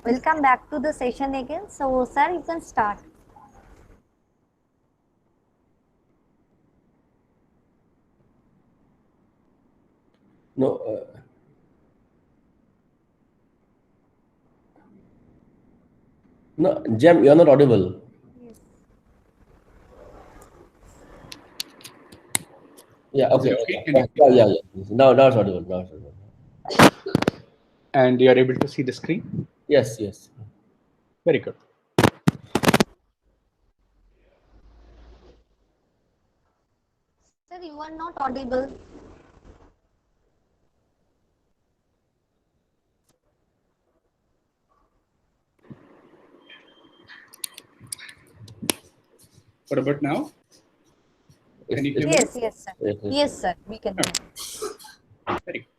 Welcome back to the session again. So, sir, you can start. No, no, Jem, you're not audible. Yes. Yeah, okay. Okay, Yeah. Now it's audible. Now it's audible. and you are able to see the screen? Yes. Very good. Sir, you are not audible. What about now? Can you hear me? Yes, sir. Yes, sir. We can hear. Very good.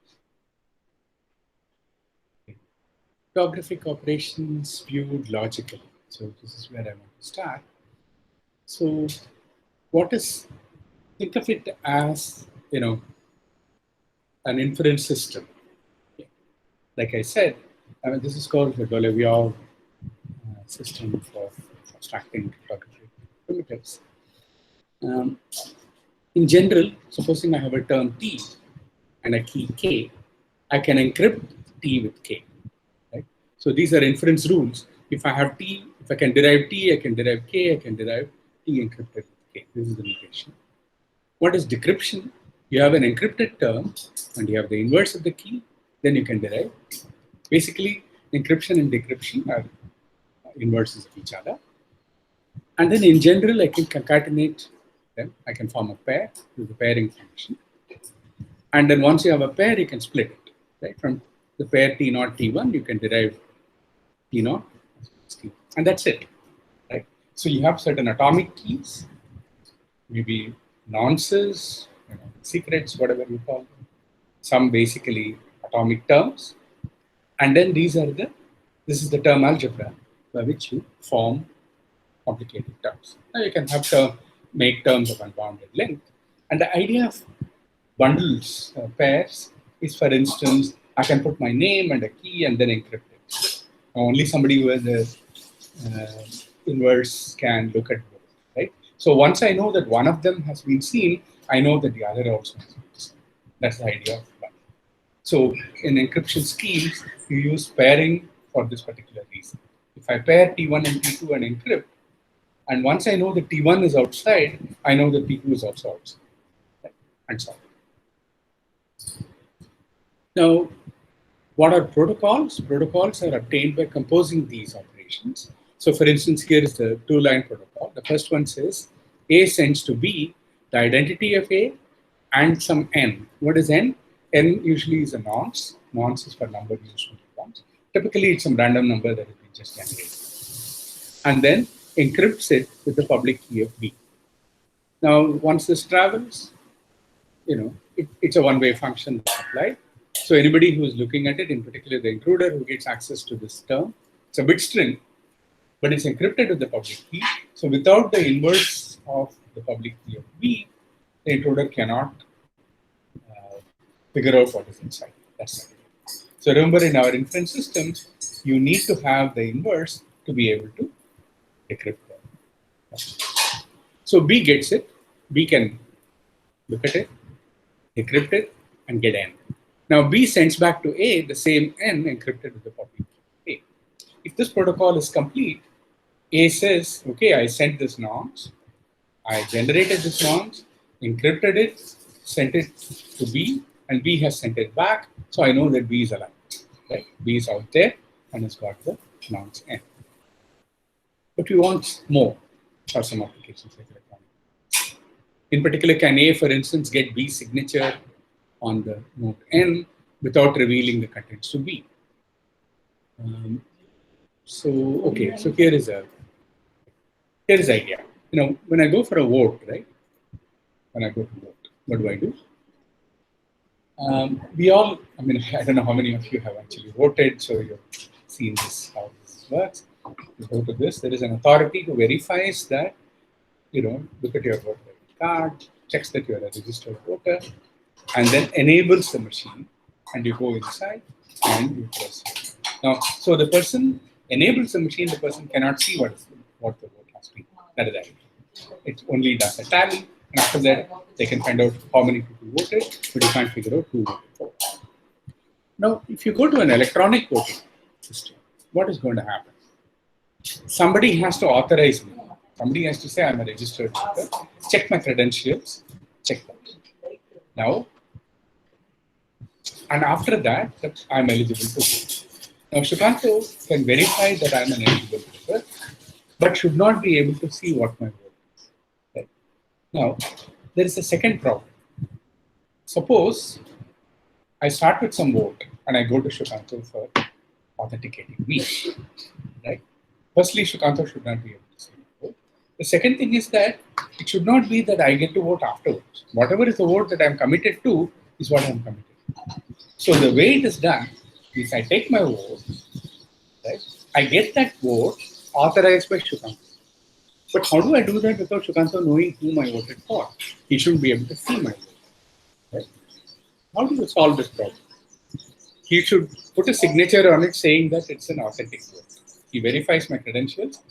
Cryptographic operations viewed logically. So this is where I want to start. So what is, think of it as, an inference system. Like I said, this is called the Doliviov system for abstracting cryptographic primitives. In general, supposing I have a term T and a key K, I can encrypt T with K. Right? So these are inference rules. If I have T, if I can derive T, I can derive K, I can derive T encrypted with K. This is the notation. What is decryption? You have an encrypted term and you have the inverse of the key, then you can derive. Basically, encryption and decryption are inverses of each other. And then in general, I can concatenate them. I can form a pair with the pairing function. And then once you have a pair, you can split it. Right? From the pair T0, T1, you can derive T0. And that's it. Right? So you have certain atomic keys, maybe nonces, secrets, whatever you call them. Some basically atomic terms. And then this is the term algebra by which you form complicated terms. Now you can have make terms of unbounded length. And the idea of bundles, pairs, is, for instance, I can put my name and a key and then encrypt it. Only somebody who has the inverse can look at both, right? So once I know that one of them has been seen, I know that the other also has been seen. That's the idea of bundle. So in encryption schemes, you use pairing for this particular reason. If I pair T1 and T2 and encrypt, and once I know that T1 is outside, I know that T2 is also outside, right? And so on. Now, what are protocols? Protocols are obtained by composing these operations. So for instance, here is the two-line protocol. The first one says A sends to B the identity of A and some N. What is N? N usually is a nonce. Nonce is for number used once. Typically, it's some random number that has been just generated. And then encrypts it with the public key of B. Now, once this travels, it's a one-way function that's applied. So anybody who is looking at it, in particular the intruder who gets access to this term, it's a bit string, but it's encrypted with the public key. So without the inverse of the public key of B, the intruder cannot figure out what is inside. That's it. So remember, in our inference systems, you need to have the inverse to be able to decrypt them. So B gets it. B can look at it, decrypt it, and get N. Now B sends back to A the same N encrypted with the public key. If this protocol is complete, A says, okay, I sent this nonce, I generated this nonce, encrypted it, sent it to B, and B has sent it back, so I know that B is alive. Right? B is out there and has got the nonce N. But we want more for some applications like electronics. In particular, can A, for instance, get B's signature on the note N without revealing the contents to B? So here is the idea. When I go for a vote, right? When I go to vote, what do? We all, I don't know how many of you have actually voted, so you've seen this, how this works. You go to this, there is an authority who verifies that, look at your voter card, checks that you're a registered voter, and then enables the machine, and you go inside and you press it. Now, so the person enables the machine, the person cannot see what the vote has been. That is the idea. It only does a tally, and after that, they can find out how many people voted, but you can't figure out who voted for. Now, if you go to an electronic voting system, what is going to happen? Somebody has to authorize me. Somebody has to say, I'm a registered voter, check my credentials, check that. Now, and after that I'm eligible to vote. Now, Shukanto can verify that I'm an eligible voter, but should not be able to see what my vote is. Right? Now, there is a second problem. Suppose I start with some vote and I go to Shukanto for authenticating me. Right? Firstly, Shukanto should not be able to see my vote. The second thing is that it should not be that I get to vote afterwards. Whatever is the vote that I'm committed to is what I'm committed to. So the way it is done is I take my vote, right? I get that vote authorized by Shukanto. But how do I do that without Shukanto knowing whom I voted for? He shouldn't be able to see my vote. Right? How do you solve this problem? He should put a signature on it saying that it's an authentic vote. He verifies my credentials,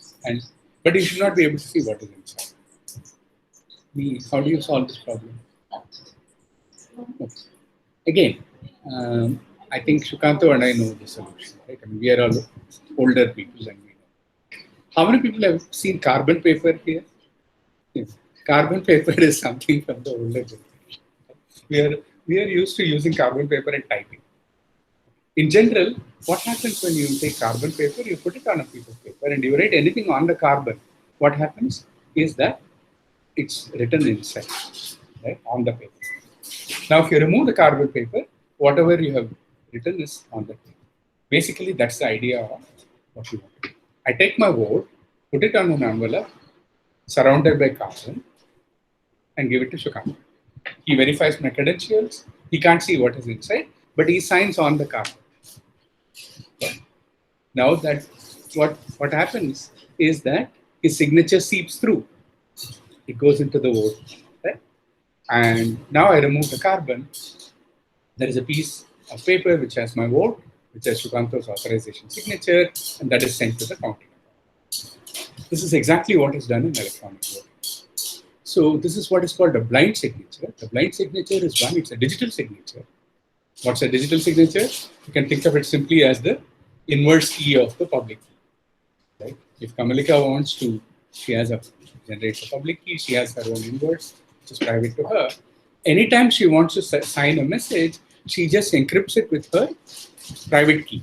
but he should not be able to see what is inside. How do you solve this problem? Okay. Again, I think Shukanto and I know the solution. Right? I mean, we are all older people and we know. How many people have seen carbon paper here? Yes. Carbon paper is something from the older generation. We are used to using carbon paper and typing. In general, what happens when you take carbon paper, you put it on a piece of paper and you write anything on the carbon. What happens is that it's written inside, right, on the paper. Now, if you remove the carbon paper, whatever you have written is on the paper. Basically, that's the idea of what you want to do. I take my vote, put it on an envelope, surrounded by carbon, and give it to Shukanto. He verifies my credentials. He can't see what is inside, but he signs on the carbon. Now that what happens is that his signature seeps through. It goes into the vote. Right? And now I remove the carbon. There is a piece of paper which has my vote, which has Shukanto's authorization signature, and that is sent to the counting. This is exactly what is done in electronic voting. So this is what is called a blind signature. The blind signature is one, it's a digital signature. What's a digital signature? You can think of it simply as the inverse key of the public key. Right? If Kamalika wants to, generates a public key, she has her own inverse, which is private to her. Anytime she wants to sign a message, she just encrypts it with her private key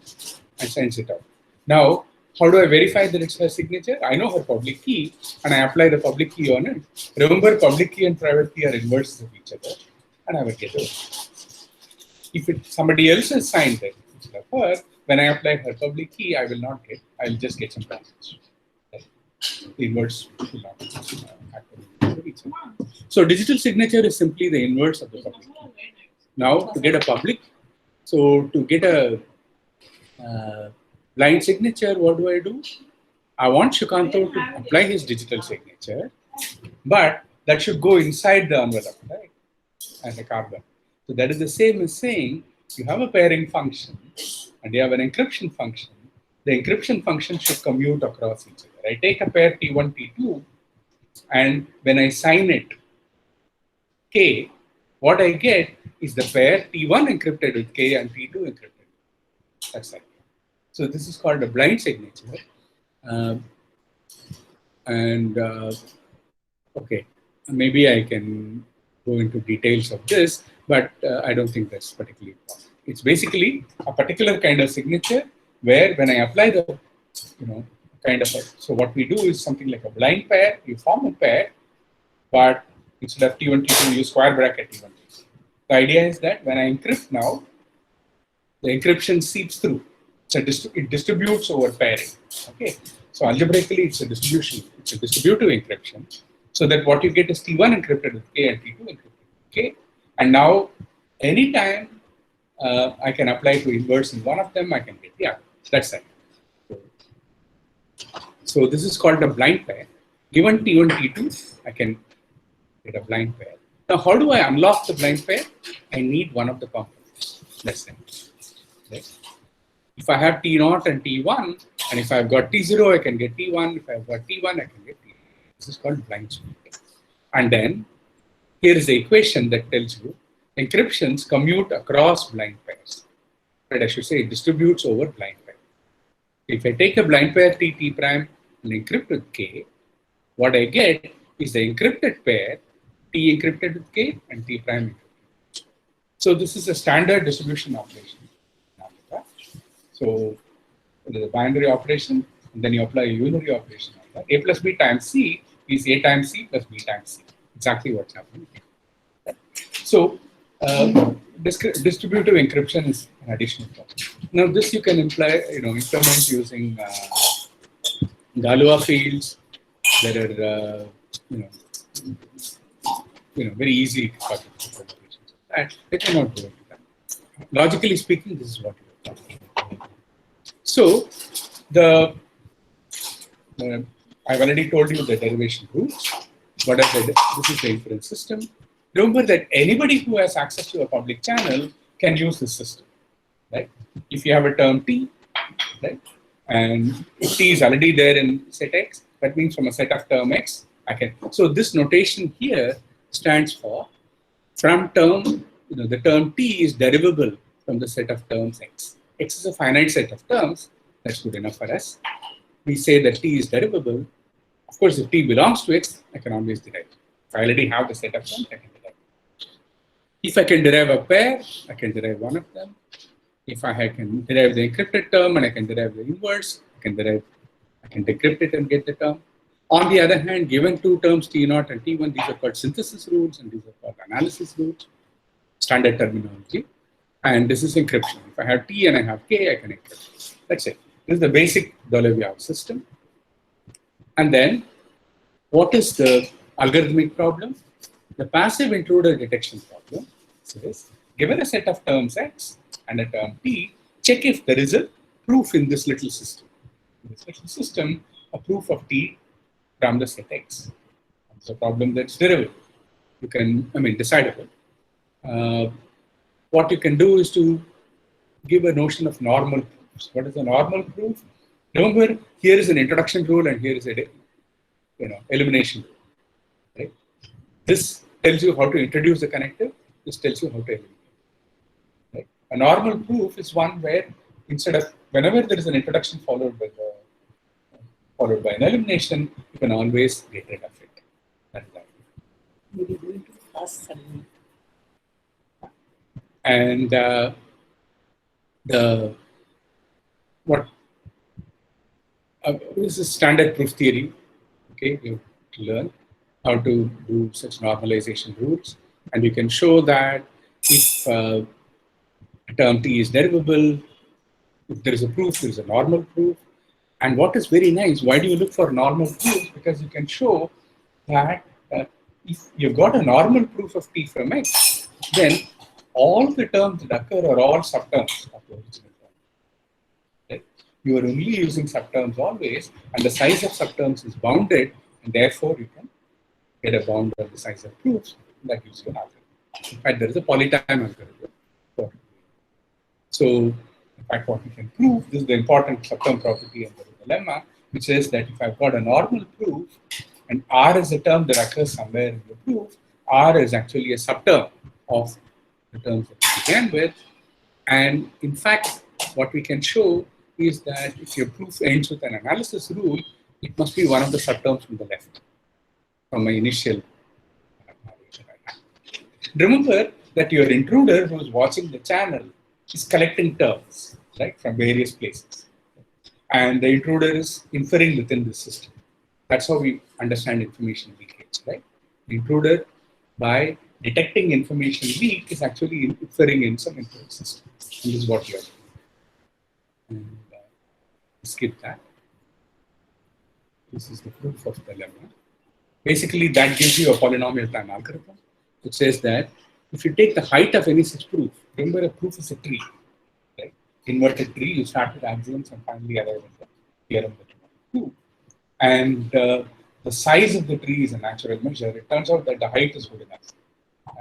and sends it out. Now, how do I verify that it's her signature? I know her public key and I apply the public key on it. Remember, public key and private key are inverses of each other, and I will get it. If somebody else has signed it, instead of her, when I apply her public key, I will not get, I will just get some passage. The inverse will not happen. So digital signature is simply the inverse of the public key. Now, to get a public, so to get a blind signature, what do? I want Shukanto to apply his digital signature, but that should go inside the envelope, right? And the carbon. So that is the same as saying you have a pairing function and you have an encryption function. The encryption function should commute across each other. I take a pair T1, T2, and when I sign it, K, what I get is the pair T1 encrypted with K and T2 encrypted. That's it. So this is called a blind signature. Okay, maybe I can go into details of this, but I don't think that's particularly important. It's basically a particular kind of signature where when I apply the, so what we do is something like a blind pair. You form a pair, but instead of T1, T2, you use square bracket T1, T2. The idea is that when I encrypt now, the encryption seeps through. It distributes over pairing. Okay, so algebraically, it's a distribution. It's a distributive encryption. So that what you get is T1 encrypted with K and T2 encrypted with K. And now, anytime I can apply to inverse in one of them, I can get the other. That's it. So this is called a blind pair. Given T1, T2, I can get a blind pair. Now, how do I unlock the blind pair? I need one of the components. That's it. Right? If I have T0 and T1, and if I've got T0, I can get T1. If I've got T1, I can get T2. This is called blind split. And then here is the equation that tells you encryptions commute across blind pairs. Right, I should say it distributes over blind pair. If I take a blind pair T prime and encrypt with K, what I get is the encrypted pair T encrypted with K and T prime encrypted. So this is a standard distribution operation. So it is a binary operation, and then you apply a unary operation on that. A plus B times C is A times C plus B times C. Exactly what's happening here. So distributive encryption is an additional problem. Now this you can implement using Galois fields that are very easy to calculate. They cannot do it. Logically speaking, this is what you are talking about. So I've already told you the derivation rules. What I said, this is the inference system. Remember that anybody who has access to a public channel can use this system, right? If you have a term T, right, and if T is already there in set X, that means from a set of term X, I can. So this notation here stands for from term, the term T is derivable from the set of terms X. X is a finite set of terms. That's good enough for us. We say that T is derivable. Of course, if T belongs to X, I can always derive. If I already have the set of terms, I can derive. If I can derive a pair, I can derive one of them. If I can derive the encrypted term and I can derive the inverse, I can decrypt it and get the term. On the other hand, given two terms T0 and T1, these are called synthesis rules and these are called analysis rules, standard terminology. And this is encryption. If I have T and I have K, I can encrypt. That's it. This is the basic Dolovyov system. And then, what is the algorithmic problem? The passive intruder detection problem says, given a set of terms X and a term T, check if there is a proof in this little system. In this little system, a proof of T from the set X. It's a problem that's derivable. You can, decidable. What you can do is to give a notion of normal proofs. What is a normal proof? Remember, here is an introduction rule and here is a elimination rule. Right? This tells you how to introduce the connector. This tells you how to eliminate. Right? A normal proof is one where instead of whenever there is an introduction followed by an elimination, you can always get rid of it. That's that. Maybe going too fast suddenly. And this is standard proof theory. Okay, you have to learn how to do such normalization rules, and you can show that if a term T is derivable, if there is a proof, there is a normal proof. And what is very nice, why do you look for normal proofs? Because you can show that if you've got a normal proof of T from X, then all the terms that occur are all subterms of the original term. Right? You are only using subterms always, and the size of subterms is bounded, and therefore you can get a bound of the size of proofs that gives you an algorithm. In fact, there is a polytime algorithm. So, in fact, what we can prove, this is the important subterm property of the lemma, which says that if I've got a normal proof, and R is a term that occurs somewhere in the proof, R is actually a subterm of the terms that we began with. And in fact, what we can show is that if your proof ends with an analysis rule, it must be one of the subterms from the left, from my initial. Remember that your intruder who is watching the channel is collecting terms, right, from various places. And the intruder is inferring within the system. That's how we understand information leakage, right? The intruder, by detecting information leak, is actually inferring in some inference system. And this is what you are doing. And skip that. This is the proof of the lemma. Basically, that gives you a polynomial time algorithm, which says that if you take the height of any such proof, remember a proof is a tree, right? Inverted tree, you start with axioms and finally arrive at the theorem that you want to prove. And the size of the tree is a natural measure. It turns out that the height is good enough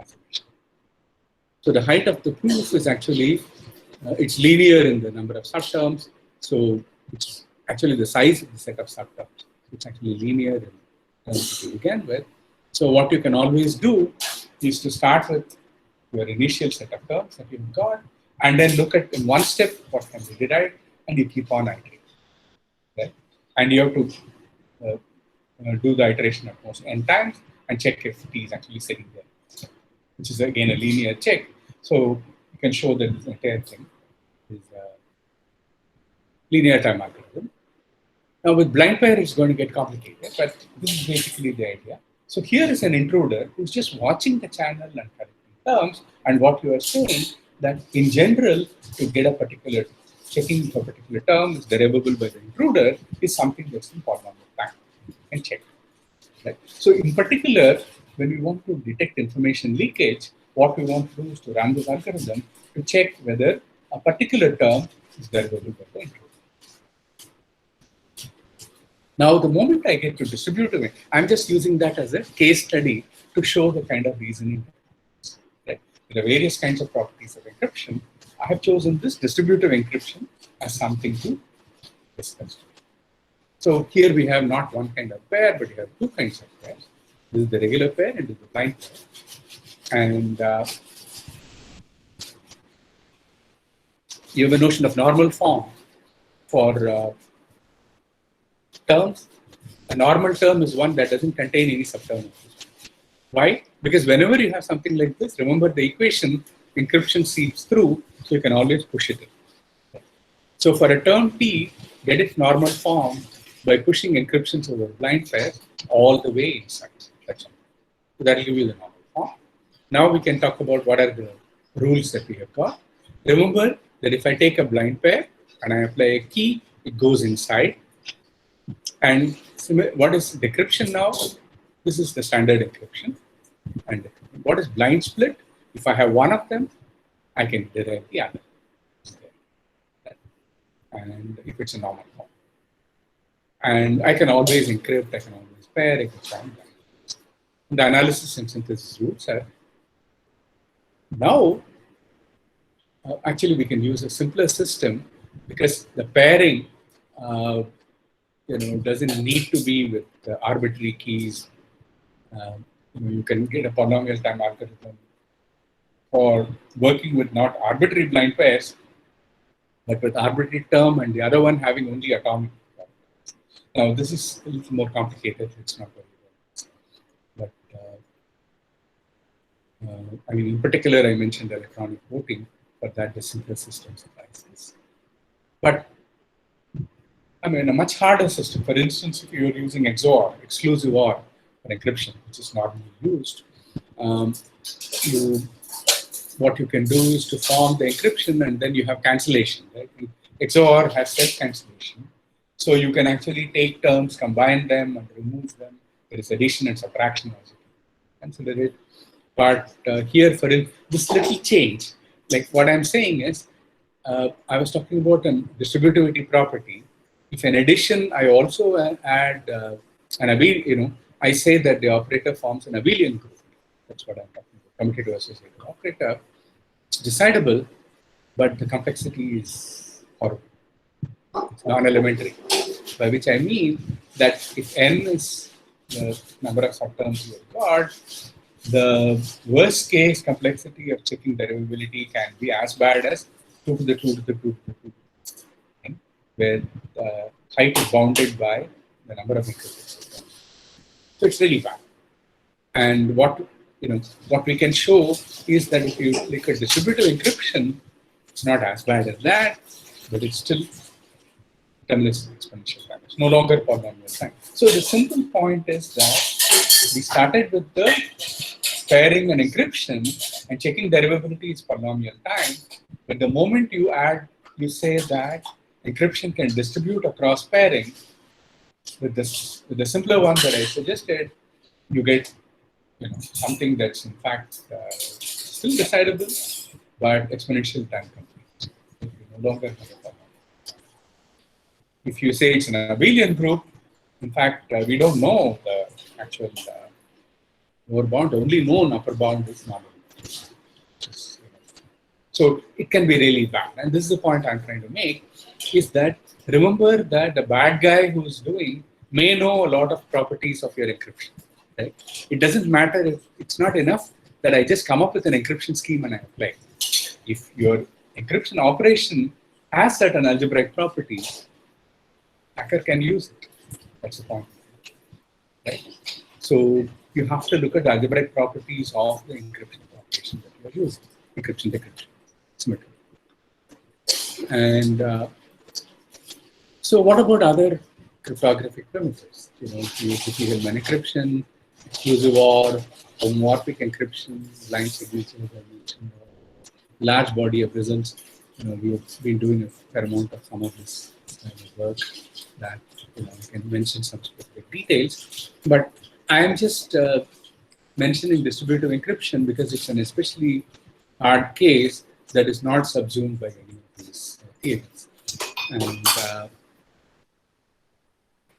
as a measure. So the height of the proof is actually It's linear in the number of subterms. So it's actually the size of the set of subterms. It's actually linear in terms to begin with. So what you can always do is to start with your initial set of terms that you've got, and then look at in one step what can be derived, and you keep on iterating. Right? And you have to do the iteration at most n times and check if t is actually sitting there, which is again a linear check. So you can show that this entire thing is a linear time algorithm. Now with blind pair, it's going to get complicated, but this is basically the idea. So here is an intruder who's just watching the channel and correcting terms, and what you are saying that in general, to get a particular checking for a particular term is derivable by the intruder is something that's in polynomial time and check. Right? So in particular, when we want to detect information leakage, what we want to do is to run this algorithm to check whether a particular term is derivable by the intruder. Now, the moment I get to distributive, I'm just using that as a case study to show the kind of reasoning. Right? There are various kinds of properties of encryption. I have chosen this distributive encryption as something to discuss. So here we have not one kind of pair, but we have two kinds of pairs. This is the regular pair and this is the blind pair. And you have a notion of normal form for terms. A normal term is one that doesn't contain any subterm. Why? Because whenever you have something like this, remember the equation, encryption seeps through, so you can always push it in. So for a term t, get its normal form by pushing encryptions over blind pairs all the way inside. That's all. So that will give you the normal form. Now we can talk about what are the rules that we have got. Remember that if I take a blind pair and I apply a key, it goes inside. And what is decryption now? This is the standard encryption. And what is blind split? If I have one of them, I can derive the other. And if it's a normal form. And I can always encrypt, I can always pair, I can find that. The analysis and synthesis rules are now, actually we can use a simpler system because the pairing doesn't need to be with arbitrary keys. You can get a polynomial time algorithm for working with not arbitrary blind pairs, but with arbitrary term and the other one having only atomic. Now, this is a little more complicated. It's not very well. But I mean, in particular, I mentioned electronic voting, but that the simpler system suffices. But I mean, a much harder system. For instance, if you're using XOR, exclusive OR, for encryption, which is normally used, what you can do is to form the encryption and then you have cancellation. Right? XOR has self-cancellation. So you can actually take terms, combine them, and remove them. There is addition and subtraction also. Consider it. But here, for this little change, like what I'm saying is, I was talking about a distributivity property. If in addition, I also add an abelian, I say that the operator forms an abelian group. That's what I'm talking about. Commutative associative operator. It's decidable, but the complexity is horrible. It's non-elementary. By which I mean that if n is the number of subterms you have got, the worst case complexity of checking derivability can be as bad as 2 to the 2 to the 2 to the 2, where the height is bounded by the number of encrypted subterms. So it's really bad. And what we can show is that if you look at distributive encryption, it's not as bad as that, but it's still terminus exponential time. It's no longer polynomial time. So the simple point is that we started with the pairing and encryption and checking derivability is polynomial time. But the moment you say that encryption can distribute across pairing, with the simpler one that I suggested, you get something that's in fact still decidable, but exponential time complete. You no longer have a problem. If you say it's an abelian group, in fact, we don't know the actual lower bound. The only known upper bound is normal. So it can be really bad. And this is the point I'm trying to make, is that remember that the bad guy who's doing may know a lot of properties of your encryption. Right? It doesn't matter if it's not enough that I just come up with an encryption scheme and I apply. If your encryption operation has certain algebraic properties, hacker can use it. That's the point. Right? So you have to look at the algebraic properties of the encryption operation that you are using. Encryption, decryption, symmetry. And so what about other cryptographic primitives? You know, serial encryption, exclusive OR, homomorphic encryption, blind signatures, I mentioned, large body of results. You know, we have been doing a fair amount of some of this kind of work that, you know, I can mention some specific details. But I am just mentioning distributive encryption because it's an especially hard case that is not subsumed by any of these theories. And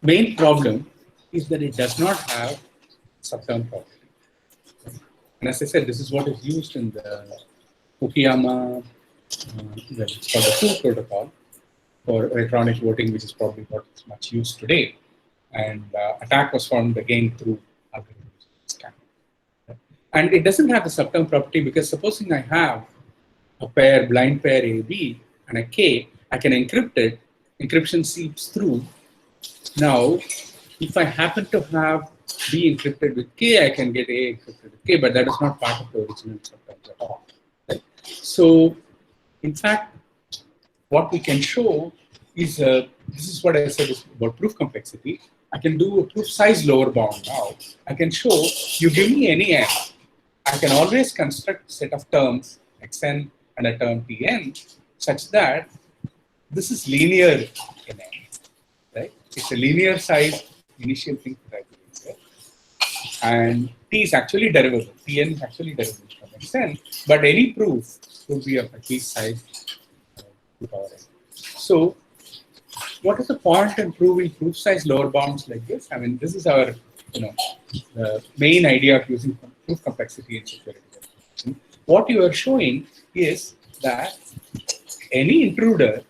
main problem is that it does not have subterm property. And as I said, this is what is used in the Fukuyama, for the Fu protocol for electronic voting, which is probably what is much used today. And attack was found again through algorithms. And it doesn't have the subterm property because supposing I have a pair, blind pair AB and a K, I can encrypt it, encryption seeps through. Now, if I happen to have B encrypted with K, I can get A encrypted with K, but that is not part of the original subterms at all. Right? So, in fact, what we can show is, this is what I said about proof complexity. I can do a proof size lower bound now. I can show you give me any n. I can always construct a set of terms, xn and a term tn, such that this is linear in n. Right? It's a linear size initial thing that I believe. And t is actually derivable. Tn is actually derivable from xn, but any proof would be of a t size to power n. So, what is the point in proving proof size lower bounds like this? I mean, this is our, you know, the main idea of using proof complexity in security verification. What you are showing is that any intruder,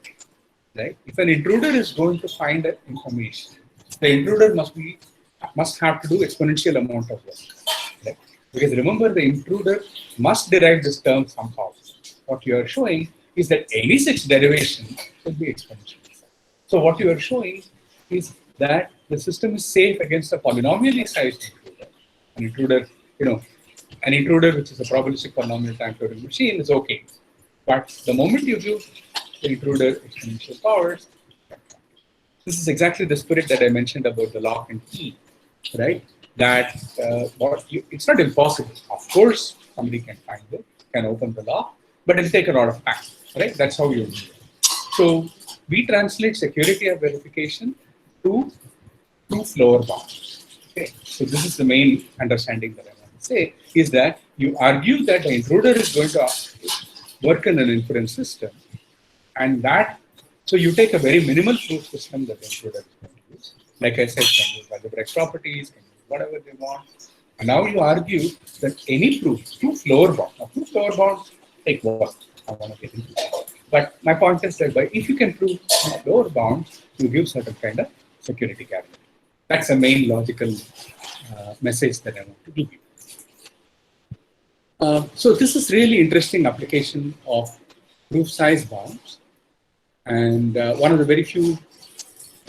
right? If an intruder is going to find information, the intruder must have to do exponential amount of work, right? Because remember, the intruder must derive this term somehow. What you are showing is that any such derivation will be exponential. So what you are showing is that the system is safe against a polynomially sized intruder. An intruder, you know, an intruder which is a probabilistic polynomial time Turing machine is okay. But the moment you give the intruder exponential powers, this is exactly the spirit that I mentioned about the lock and key, right? That it's not impossible. Of course, somebody can find it, can open the lock, but it'll take a lot of time, right? That's how you do it. So we translate security of verification to proof lower bounds. Okay, so this is the main understanding that I want to say, is that you argue that the intruder is going to work in an inference system, and that, so you take a very minimal proof system that the intruder is going to use. Like I said, can use algebraic properties, can use whatever they want. And now you argue that any proof lower bound, now proof lower bound, take what I want to get into. But my point is that if you can prove lower bounds, you give certain kind of security guarantee. That's the main logical message that I want to give you. So this is really interesting application of proof size bounds. And one of the very few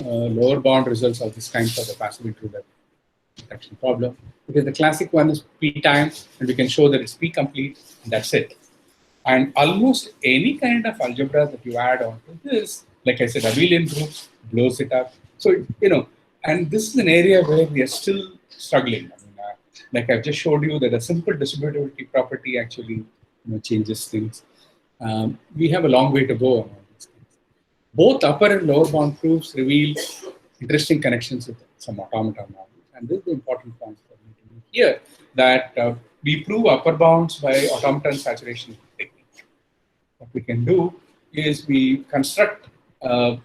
lower bound results of this kind for the passive intruder detection problem. Because the classic one is P time, and we can show that it's P complete, and that's it. And almost any kind of algebra that you add on to this, like I said, abelian groups blows it up. So, you know, and this is an area where we are still struggling. I mean, like I've just showed you that a simple distributivity property actually, changes things. We have a long way to go on all these things. Both upper and lower bound proofs reveal interesting connections with some automata models. And this is the important point for me to make here, that we prove upper bounds by automaton saturation technique. What we can do is we construct, if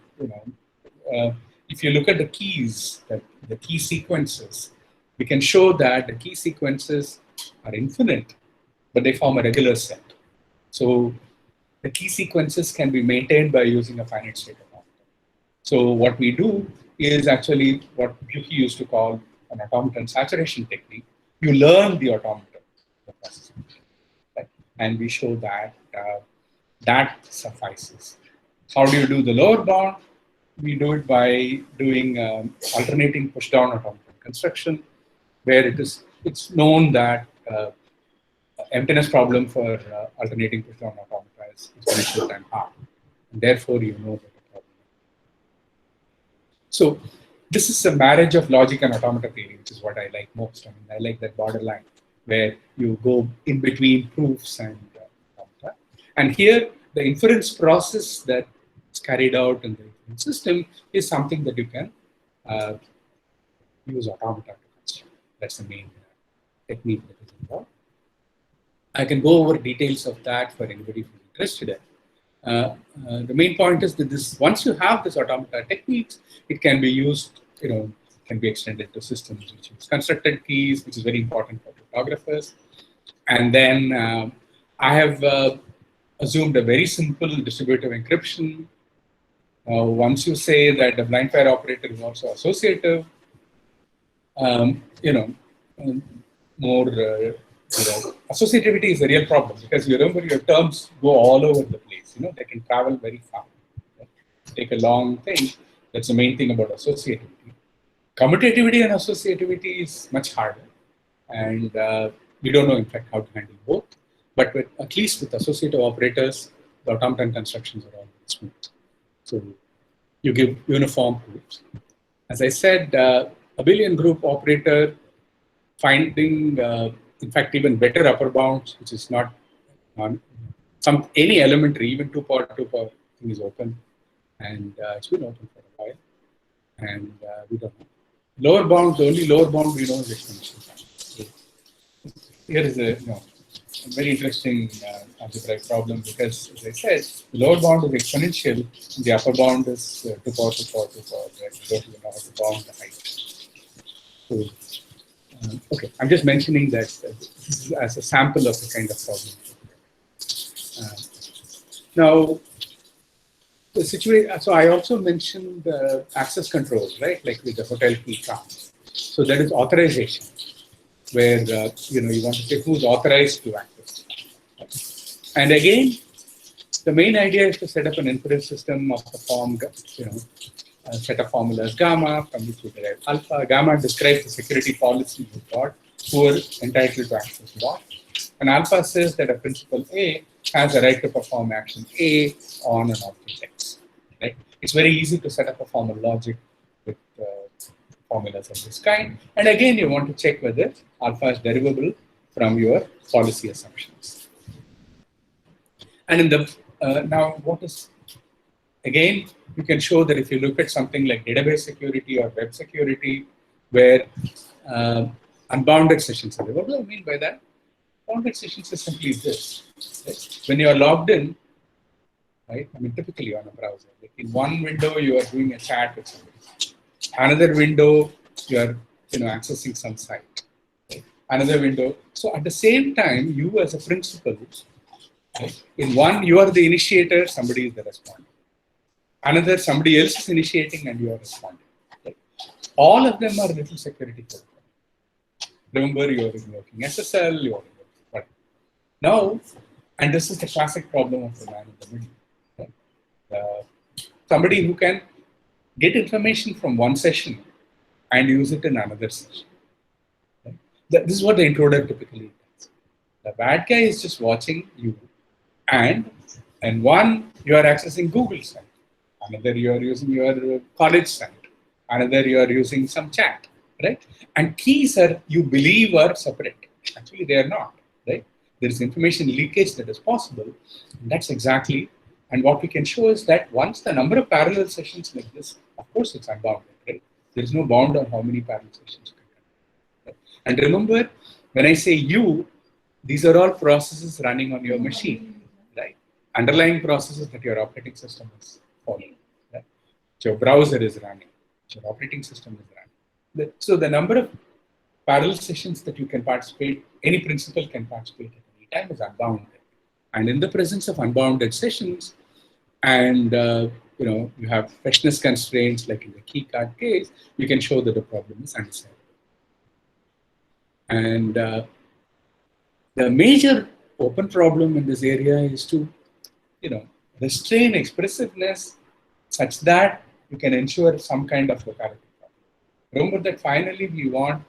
you look at the keys, the key sequences, we can show that the key sequences are infinite, but they form a regular set. So the key sequences can be maintained by using a finite state automata. So what we do is actually what Yuki used to call an automaton saturation technique. You learn the automaton, the process, right? And we show that that suffices. How do you do the lower bound? We do it by doing alternating push-down automaton construction, where it's known that emptiness problem for alternating push-down automata is exponential time half. And therefore, you know that the problem. So this is a marriage of logic and automata theory, which is what I like most. I mean, I like that borderline where you go in between proofs and automata. And here, the inference process that is carried out in the inference system is something that you can use automata to construct. That's the main technique that is involved. I can go over details of that for anybody who's interested in. The main point is that once you have this automata techniques, it can be used, can be extended to systems which use constructed keys, which is very important for cryptographers. And then I have assumed a very simple distributive encryption. Once you say that the blind pair operator is also associative, more associativity is a real problem because you remember your terms go all over the place. They can travel very far. Right? Take a long thing. That's the main thing about associativity. Commutativity and associativity is much harder, and we don't know, in fact, how to handle both. But at least with associative operators, the automaton constructions are all smooth. So you give uniform proofs. As I said, abelian group operator finding, in fact, even better upper bounds, which is not on any elementary, even 2 power thing is open, and it's been open for a while, and we don't know. Lower bound, the only lower bound we know is exponential. So here is a very interesting algebraic problem because, as I said, the lower bound is exponential, and the upper bound is 2 power 2 power 2 power. Right? You don't even know how to bound the height. So, okay, I'm just mentioning that as a sample of the kind of problem. Now, the situation. So I also mentioned access controls, right? Like with the hotel key counts. So that is authorization, where you want to say who's authorized to access. And again, the main idea is to set up an inference system of the form, a set of formulas gamma from which we derive alpha. Gamma describes the security policy you've got, who are entitled to access what. And alpha says that a principal A has a right to perform action A on an object X. Right? It's very easy to set up a formal logic with formulas of this kind. And again, you want to check whether alpha is derivable from your policy assumptions. And in the now, what is again? You can show that if you look at something like database security or web security, where unbounded sessions are there. What do I mean by that? Unbounded sessions is simply this. Right? When you are logged in, right? I mean, typically on a browser, like in one window you are doing a chat with somebody. Another window you are, accessing some site. Right? Another window. So at the same time, you as a principal, right? In one you are the initiator, somebody is the respondent. Another, somebody else is initiating and you are responding. Right? All of them are little security code. Remember, you are invoking SSL, you are invoking what? Now, and this is the classic problem of the man in the middle. Right? Somebody who can get information from one session and use it in another session. Right? This is what the intruder typically does. The bad guy is just watching you, and one, you are accessing Google site. Another, you are using your college site. Another, you are using some chat, right? And keys you believe are separate. Actually, they are not, right? There is information leakage that is possible. And that's exactly, and what we can show is that once the number of parallel sessions like this, of course, it's unbounded, right? There is no bound on how many parallel sessions you can have. Right? And remember, when I say you, these are all processes running on your machine, right? Underlying processes that your operating system is following, right? So your browser is running, your operating system is running. So the number of parallel sessions that you can participate, any principal can participate at any time is unbounded. And in the presence of unbounded sessions, and you have freshness constraints like in the key card case, you can show that the problem is undecidable. And the major open problem in this area is to restrain expressiveness such that you can ensure some kind of locality problem. Remember that finally we want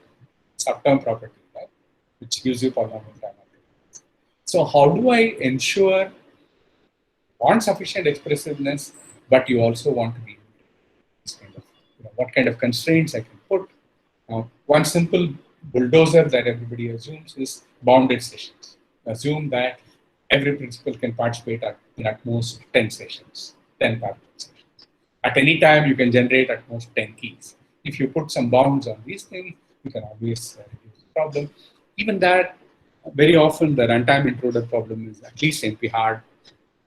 subterm property, right, which gives you polynomial time. So how do I ensure want sufficient expressiveness, but you also want to be this kind of, what kind of constraints I can put. One simple bulldozer that everybody assumes is bounded sessions. Assume that every principal can participate in at most 10 sessions, 10 parallel sessions. At any time, you can generate at most 10 keys. If you put some bounds on these things, you can always reduce the problem. Even that, very often the runtime intruder problem is at least NP hard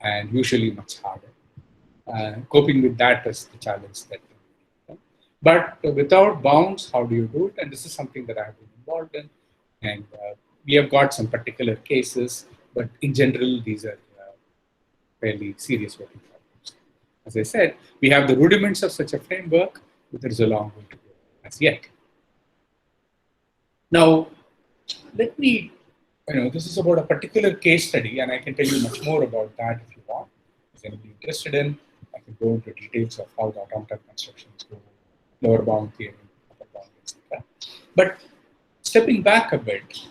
and usually much harder. Coping with that is the challenge that. But without bounds, how do you do it? And this is something that I have been involved in. And we have got some particular cases, but in general, these are fairly serious working problems. As I said, we have the rudiments of such a framework, but there is a long way to go as yet. Now, let me, this is about a particular case study, and I can tell you much more about that if you want. If anybody interested in, I can go into details of how the automata constructions go, lower bound theory, upper bound, etc. But stepping back a bit,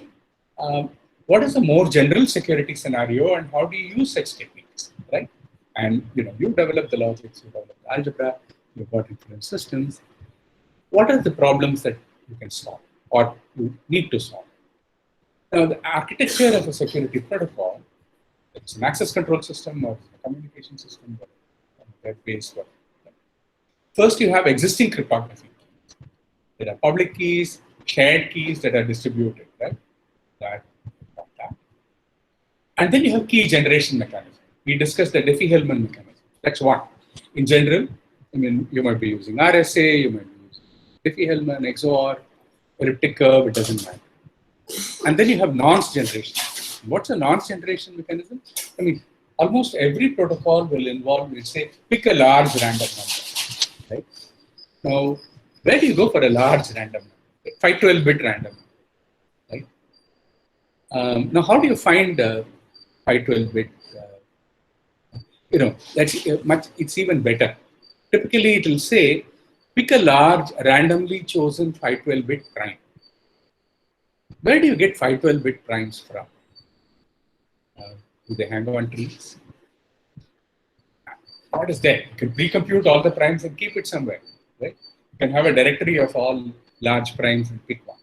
what is a more general security scenario, and how do you use such techniques, right? And you develop the logics, you develop the algebra, you've got inference systems. What are the problems that you can solve or you need to solve? Now, the architecture of a security protocol, it's an access control system or a communication system or a web-based one. First, you have existing cryptography. There are public keys, shared keys that are distributed, right? That. And then you have key generation mechanism. We discussed the Diffie-Hellman mechanism. That's one. In general, you might be using RSA, you might be using Diffie-Hellman, XOR, elliptic curve, it doesn't matter. And then you have nonce generation. What's a nonce generation mechanism? Almost every protocol will involve, we'll say, pick a large random number, right? Now, where do you go for a large random number? 512-bit random, right? Now, how do you find 512-bit? It's even better. Typically, it will say, pick a large, randomly chosen 512-bit prime. Where do you get 512-bit primes from? Do they hang on trees? What is there? You can pre-compute all the primes and keep it somewhere, right? You can have a directory of all large primes and pick one.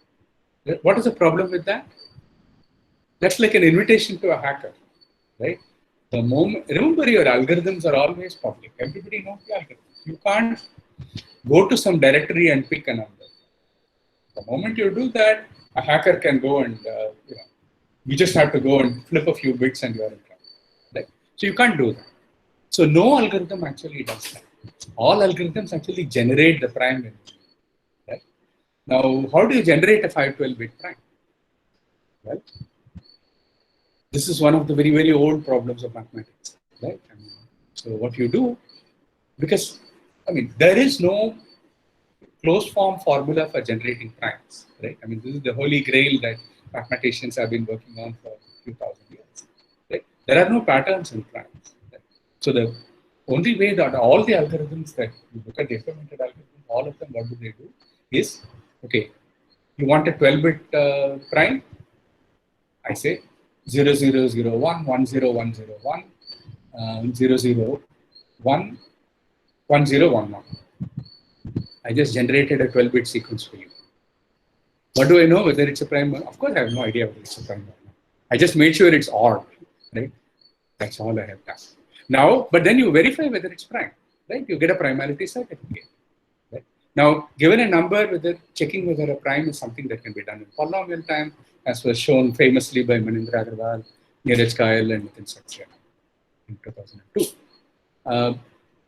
What is the problem with that? That's like an invitation to a hacker, right? The moment, remember, your algorithms are always public. Everybody knows the algorithms. You can't go to some directory and pick a number. The moment you do that, a hacker can go and, you just have to go and flip a few bits and you're in trouble, right? So you can't do that. So no algorithm actually does that. All algorithms actually generate the prime value, right? Now, how do you generate a 512-bit prime? Well, this is one of the very, very old problems of mathematics, right? So what you do, because, there is no closed form formula for generating primes, right? This is the holy grail that mathematicians have been working on for a few thousand years, right? There are no patterns in primes, right? So the only way that all the algorithms that you look at the implemented algorithm, all of them, what do they do is, okay, you want a 12-bit prime? I say 0001, 10101, 001, 1011. I just generated a 12-bit sequence for you. What do I know whether it's a prime? Of course, I have no idea whether it's a prime or not. I just made sure it's odd, right? That's all I have done. Now, but then you verify whether it's prime, right? You get a primality certificate, right? Now, given a number, checking whether a prime is something that can be done in polynomial time, as was shown famously by Manindra Agarwal, Neeraj Kayal, and Nitin Saxena in 2002.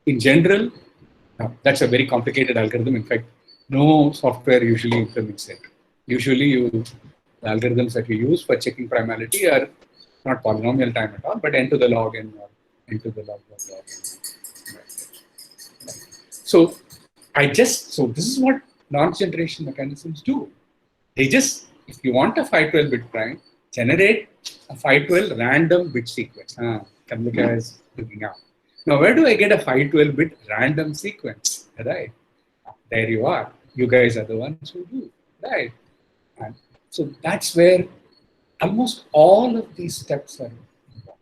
In general, that's a very complicated algorithm. In fact, no software usually implements it. Usually, the algorithms that you use for checking primality are not polynomial time at all, but n to the log n or n to the log of log n. So so this is what nonce generation mechanisms do. They just, if you want a 512 bit prime, generate a 512 random bit sequence. Kamlika is looking out. Now, where do I get a 512 bit random sequence? Right? There you are. You guys are the ones who do. Right? And so that's where almost all of these steps are involved.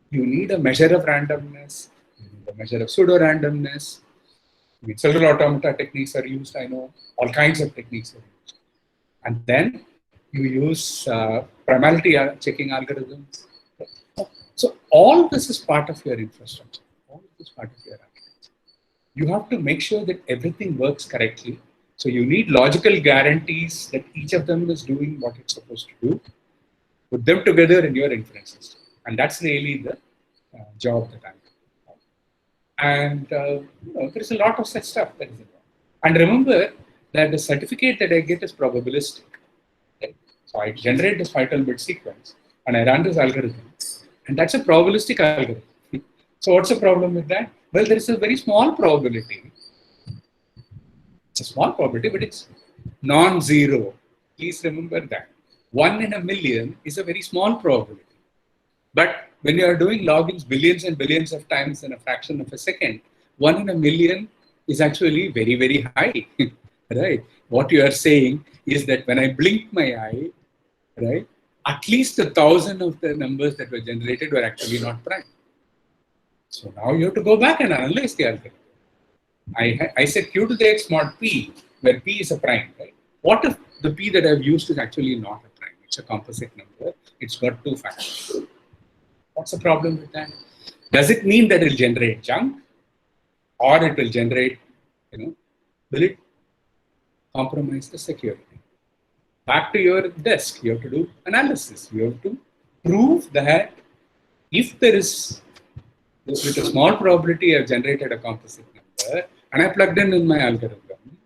You need a measure of randomness, you need a measure of pseudo-randomness. I mean, cellular automata techniques are used, I know. All kinds of techniques are used. And then you use primality checking algorithms. So all this is part of your infrastructure. All this is part of your architecture. You have to make sure that everything works correctly. So you need logical guarantees that each of them is doing what it's supposed to do. Put them together in your inference system. And that's really the job that I'm doing. And there's a lot of such stuff that is involved. And remember that the certificate that I get is probabilistic. Right? So I generate this 512 bit sequence and I run this algorithm. And that's a probabilistic algorithm. So what's the problem with that? Well, there is a very small probability. It's a small probability, but it's non-zero. Please remember that. 1 in a million is a very small probability. But when you are doing logins billions and billions of times in a fraction of a second, 1 in a million is actually very, very high. Right? What you are saying is that when I blink my eye, right, at least 1,000 of the numbers that were generated were actually not prime. So now you have to go back and analyze the algorithm. I said q to the x mod p, where p is a prime, right? What if the p that I've used is actually not a prime? It's a composite number. It's got 2 factors. What's the problem with that? Does it mean that it'll generate junk? Or it will generate, will it compromise the security? Back to your desk, you have to do analysis. You have to prove that if there is, with a small probability, I've generated a composite number and I plugged in my algorithm,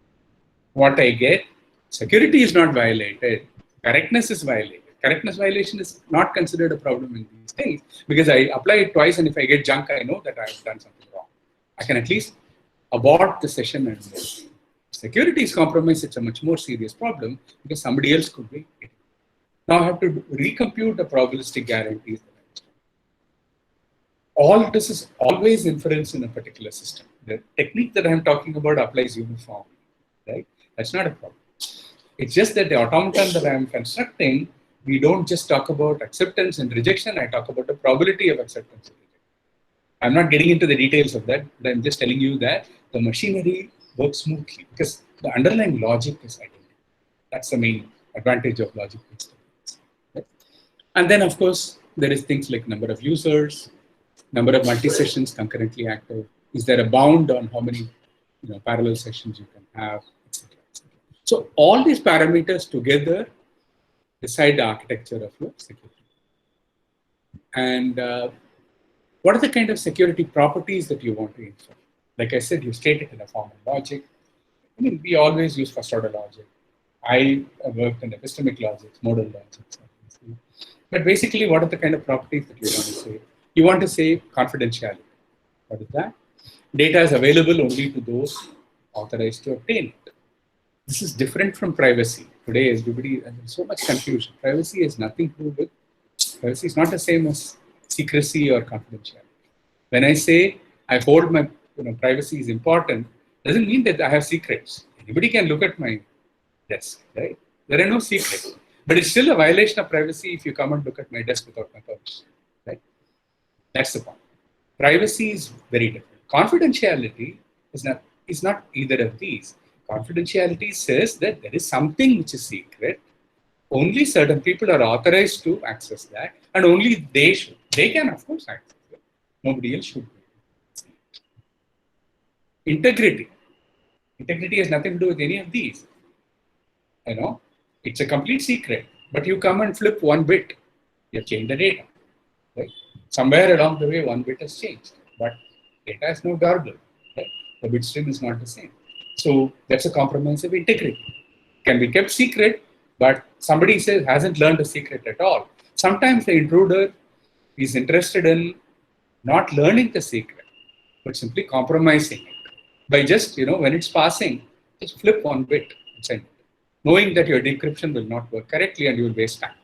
what I get, security is not violated, correctness is violated. Correctness violation is not considered a problem in these things because I apply it twice and if I get junk, I know that I've done something wrong. I can at least abort the session and go. Security is compromised, it's a much more serious problem because somebody else could be. Now I have to recompute the probabilistic guarantees. All this is always inference in a particular system. The technique that I'm talking about applies uniformly, right? That's not a problem. It's just that the automaton that I'm constructing, we don't just talk about acceptance and rejection, I talk about the probability of acceptance and rejection. I'm not getting into the details of that, but I'm just telling you that the machinery works smoothly because the underlying logic is identical. That's the main advantage of logic-based techniques. Right? And then, of course, there is things like number of users, number of multi-sessions concurrently active. Is there a bound on how many parallel sessions you can have, etc. So all these parameters together decide the architecture of your security. And what are the kind of security properties that you want to infer? Like I said, you state it in a formal logic. I mean, we always use first order logic. I worked in epistemic logics, modal logics. But basically, what are the kind of properties that you want to say? You want to say confidentiality. What is that? Data is available only to those authorized to obtain it. This is different from privacy. Today, everybody, there's so much confusion. Privacy has nothing to do with, privacy is not the same as secrecy or confidentiality. When I say I hold my, privacy is important, doesn't mean that I have secrets. Anybody can look at my desk, right? There are no secrets. But it's still a violation of privacy if you come and look at my desk without my permission, right? That's the point. Privacy is very different. Confidentiality is not either of these. Confidentiality says that there is something which is secret. Only certain people are authorized to access that, and only they should. They can, of course, access it. Nobody else should. Integrity. Integrity has nothing to do with any of these. It's a complete secret. But you come and flip one bit, you change the data. Right? Somewhere along the way, one bit has changed, but data is no garble. Right? The bit stream is not the same. So that's a compromise of integrity. Can be kept secret, but somebody hasn't learned a secret at all. Sometimes the intruder He's interested in not learning the secret, but simply compromising it by just, when it's passing, just flip one bit and send it, knowing that your decryption will not work correctly and you will waste time.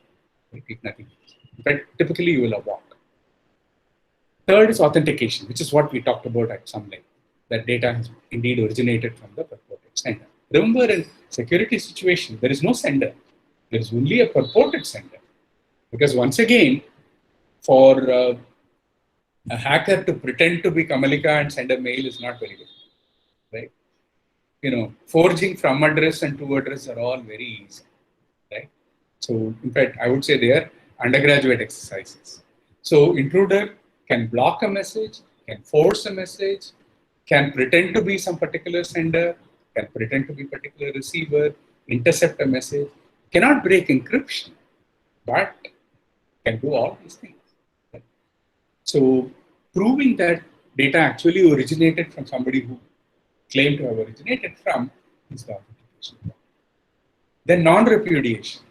Repeat nothing. But typically you will avoid. Third is authentication, which is what we talked about at some length, that data has indeed originated from the purported sender. Remember, in security situation, there is no sender. There is only a purported sender. Because once again, for a hacker to pretend to be Kamalika and send a mail is not very good, right? Forging from address and to address are all very easy, right? So, in fact, I would say they are undergraduate exercises. So, intruder can block a message, can force a message, can pretend to be some particular sender, can pretend to be particular receiver, intercept a message, cannot break encryption, but can do all these things. Right? So, proving that data actually originated from somebody who claimed to have originated from is the authentication. Then non-repudiation.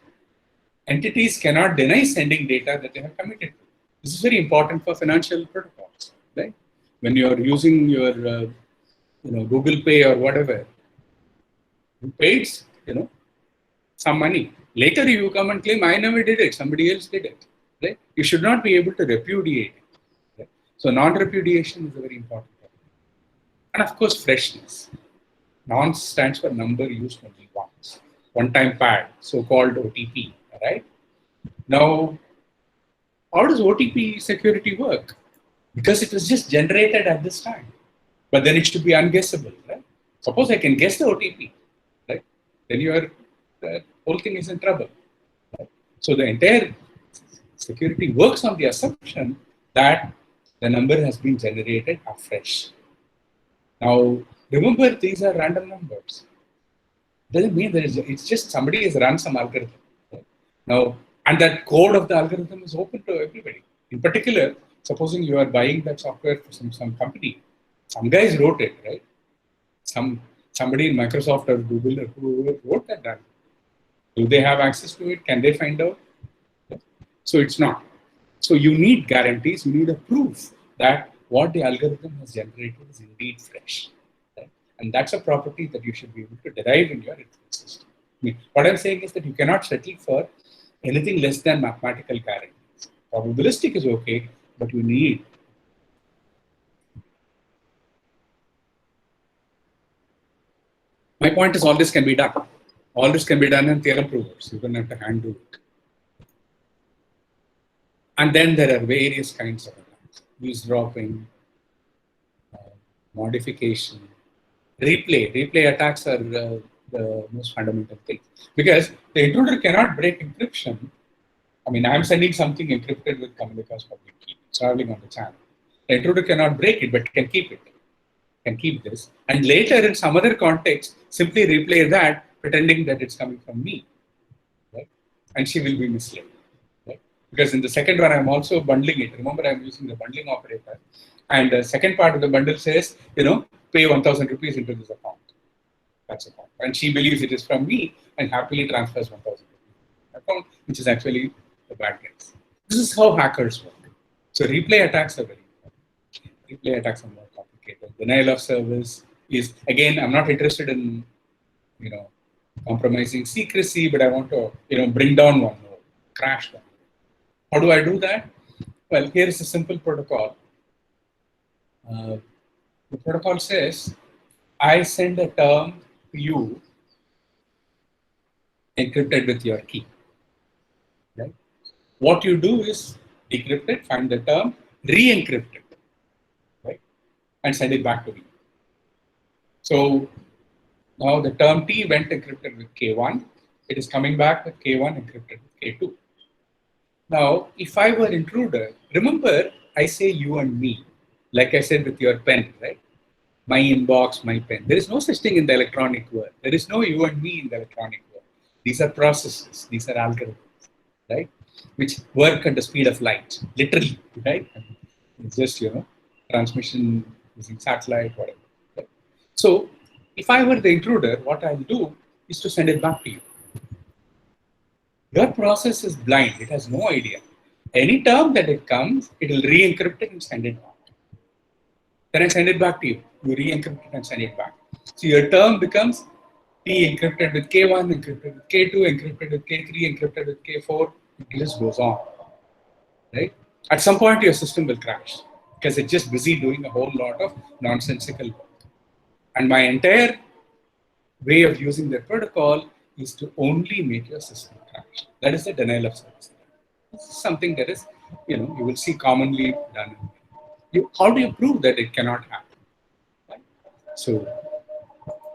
Entities cannot deny sending data that they have committed to. This is very important for financial protocols, right? When you are using your, Google Pay or whatever, you paid, some money. Later you come and claim, I never did it, somebody else did it, right? You should not be able to repudiate it. Right? So non-repudiation is a very important topic. And of course, freshness. Nonce stands for number used only once. One-time pad, so-called OTP, right? Now, how does OTP security work? Because it was just generated at this time. But then it should be unguessable, right? Suppose I can guess the OTP, right? Then the whole thing is in trouble. Right? So the entire security works on the assumption that the number has been generated afresh. Now, remember, these are random numbers. Doesn't mean it's just somebody has run some algorithm. Right? Now, and that code of the algorithm is open to everybody. In particular, supposing you are buying that software for some company, some guys wrote it, right? Somebody in Microsoft or Google or whoever wrote that down. Do they have access to it? Can they find out? So it's not. So you need guarantees. You need a proof that what the algorithm has generated is indeed fresh. Right? And that's a property that you should be able to derive in your inference system. What I'm saying is that you cannot settle for anything less than mathematical guarantees. Probabilistic is okay, but you need. My point is all this can be done. All this can be done in theorem provers. You don't have to hand do it. And then there are various kinds of attacks. Eavesdropping, modification, replay. Replay attacks are the most fundamental thing. Because the intruder cannot break encryption. I mean, I'm sending something encrypted with Kamalika's public key, traveling on the channel. The intruder cannot break it, but can keep it. Can keep this. And later, in some other context, simply replay that, pretending that it's coming from me. Right? And she will be misled. Right? Because in the second one, I'm also bundling it. Remember, I'm using the bundling operator. And the second part of the bundle says, pay 1,000 rupees into this account. That's a account. And she believes it is from me and happily transfers 1,000 rupees account, which is actually the bad guys. This is how hackers work. So replay attacks are very important. Replay attacks are more complicated. Denial of service is, again, I'm not interested in, compromising secrecy, but I want to, bring down one node, crash one. How do I do that? Well, here is a simple protocol. The protocol says, I send a term to you encrypted with your key. Right? What you do is decrypt it, find the term, re-encrypt it, right? And send it back to me. So now the term T went encrypted with K1. It is coming back with K1 encrypted with K2. Now, if I were intruder, remember I say you and me, like I said with your pen, right? My inbox, my pen. There is no such thing in the electronic world. There is no you and me in the electronic world. These are processes. These are algorithms, right? Which work at the speed of light, literally, right? It's just, transmission using satellite, whatever. Right? So if I were the intruder, what I'll do is to send it back to you. Your process is blind. It has no idea. Any term that it comes, it will re-encrypt it and send it back. Then I send it back to you. You re-encrypt it and send it back. So your term becomes T encrypted with K1, encrypted with K2, encrypted with K3, encrypted with K4. It just goes on, right? At some point, your system will crash because it's just busy doing a whole lot of nonsensical work. And my entire way of using that protocol is to only make your system crash. That is the denial of service. This is something that is, you will see commonly done. How do you prove that it cannot happen? Right? So,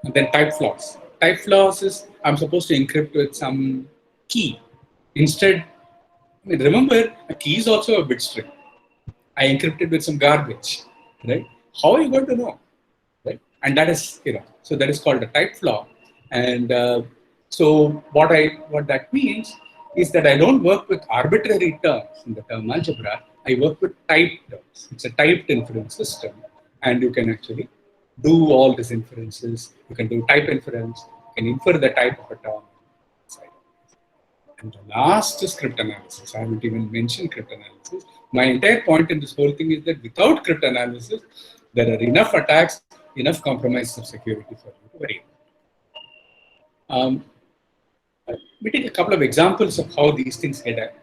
and then type flaws. Type flaws is I'm supposed to encrypt with some key. Instead, remember, a key is also a bit string. I encrypted with some garbage, right? How are you going to know, right? And that is, so that is called a type flaw. And so what that means is that I don't work with arbitrary terms in the term algebra. I work with typed terms. It's a typed inference system, and you can actually do all these inferences. You can do type inference. You can infer the type of a term. And the last is cryptanalysis. I haven't even mentioned cryptanalysis. My entire point in this whole thing is that without cryptanalysis, there are enough attacks, enough compromises of security for you to worry about. We take a couple of examples of how these things get